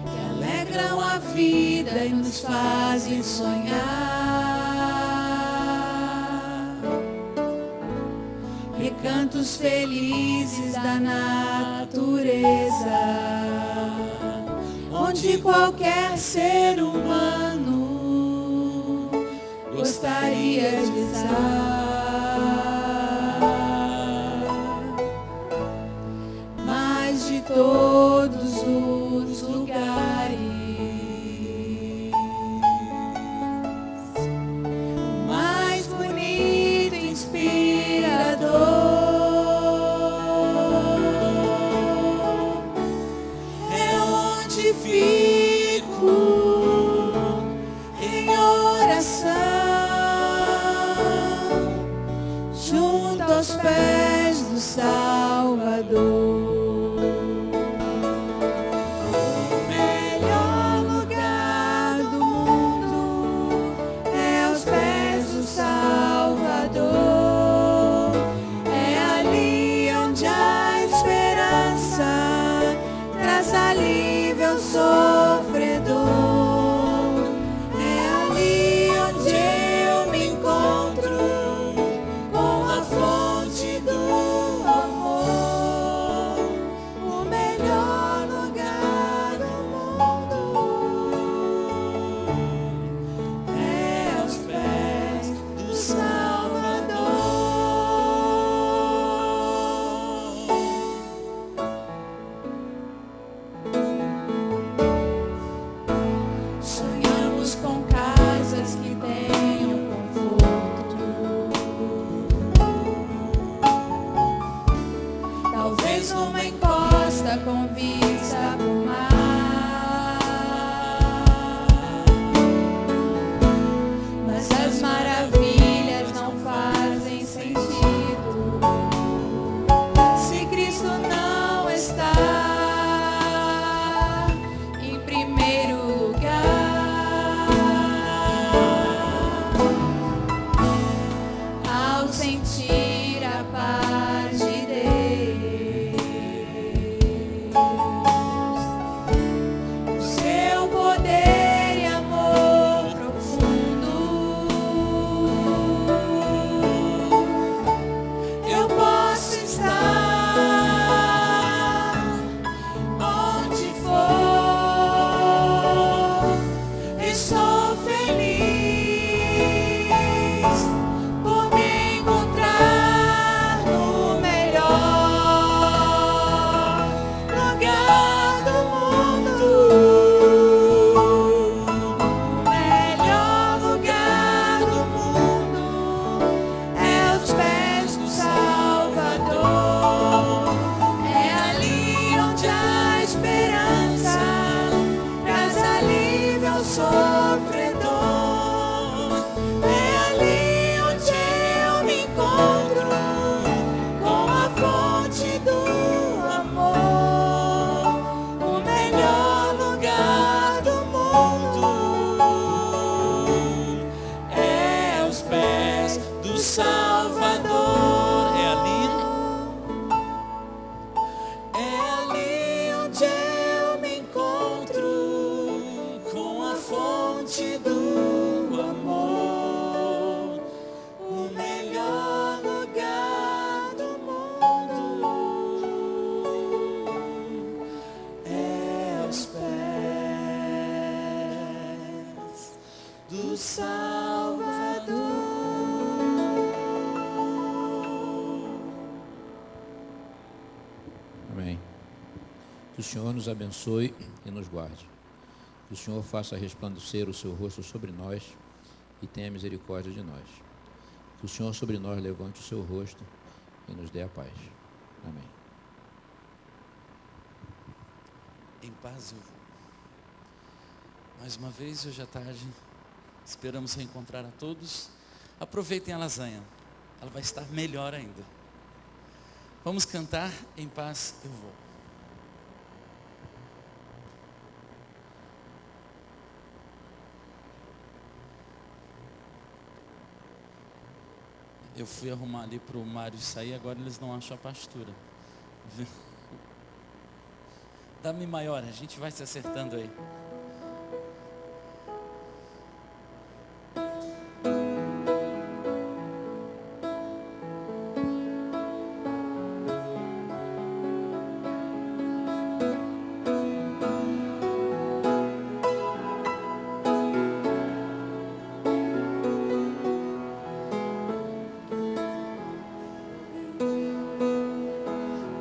que alegram a vida e nos fazem sonhar. Recantos felizes da natureza, onde qualquer ser humano gostaria de estar. Mas de todos os lugares, o mais bonito e inspirador fico em oração junto aos pés do Salvador. O melhor lugar do mundo é aos pés do Salvador. É ali onde a esperança traz alívio ao sofredor. É ali onde eu me encontro com a fonte do amor. O melhor lugar do mundo é aos pés do Salvador. Sonhamos com casas que tenham conforto, talvez numa encosta com vista pro mar. Mas as maravilhas não fazem sentido se Cristo não está em primeiro lugar. Ao sentir a paz de Deus, Salvador. Amém. Que o Senhor nos abençoe e nos guarde. Que o Senhor faça resplandecer o seu rosto sobre nós e tenha misericórdia de nós. Que o Senhor sobre nós levante o seu rosto e nos dê a paz. Amém. Em paz eu vou. Mais uma vez, hoje à tarde, esperamos reencontrar a todos. Aproveitem a lasanha, ela vai estar melhor ainda. Vamos cantar Em Paz Eu Vou. Eu fui arrumar ali para o Mário sair, agora eles não acham a pastura. Dá Mi maior, a gente vai se acertando aí.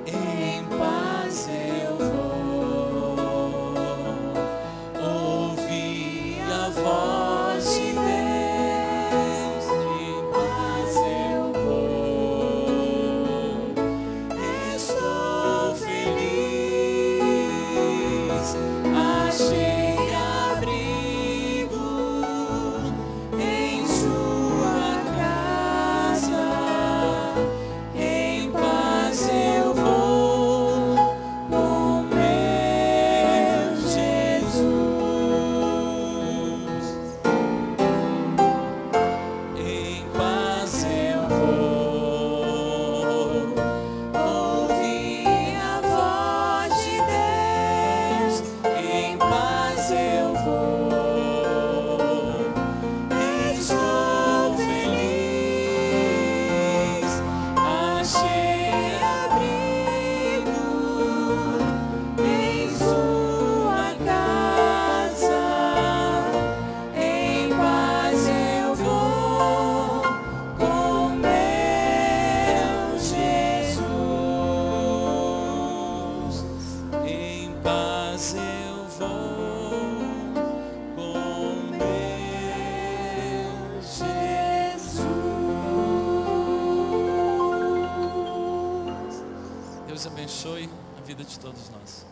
Em paz eu vou ouvir a voz de Deus. Em paz eu vou, estou feliz. Achei abrigo em sua casa. Em paz eu vou com meu Jesus. Em paz eu vou ouvir a voz de Deus. Em paz eu vou, estou feliz. Achei abrigo em sua casa. Em paz eu vou com meu Jesus. Em paz eu vou com meu Jesus. Deus abençoe a vida de todos nós.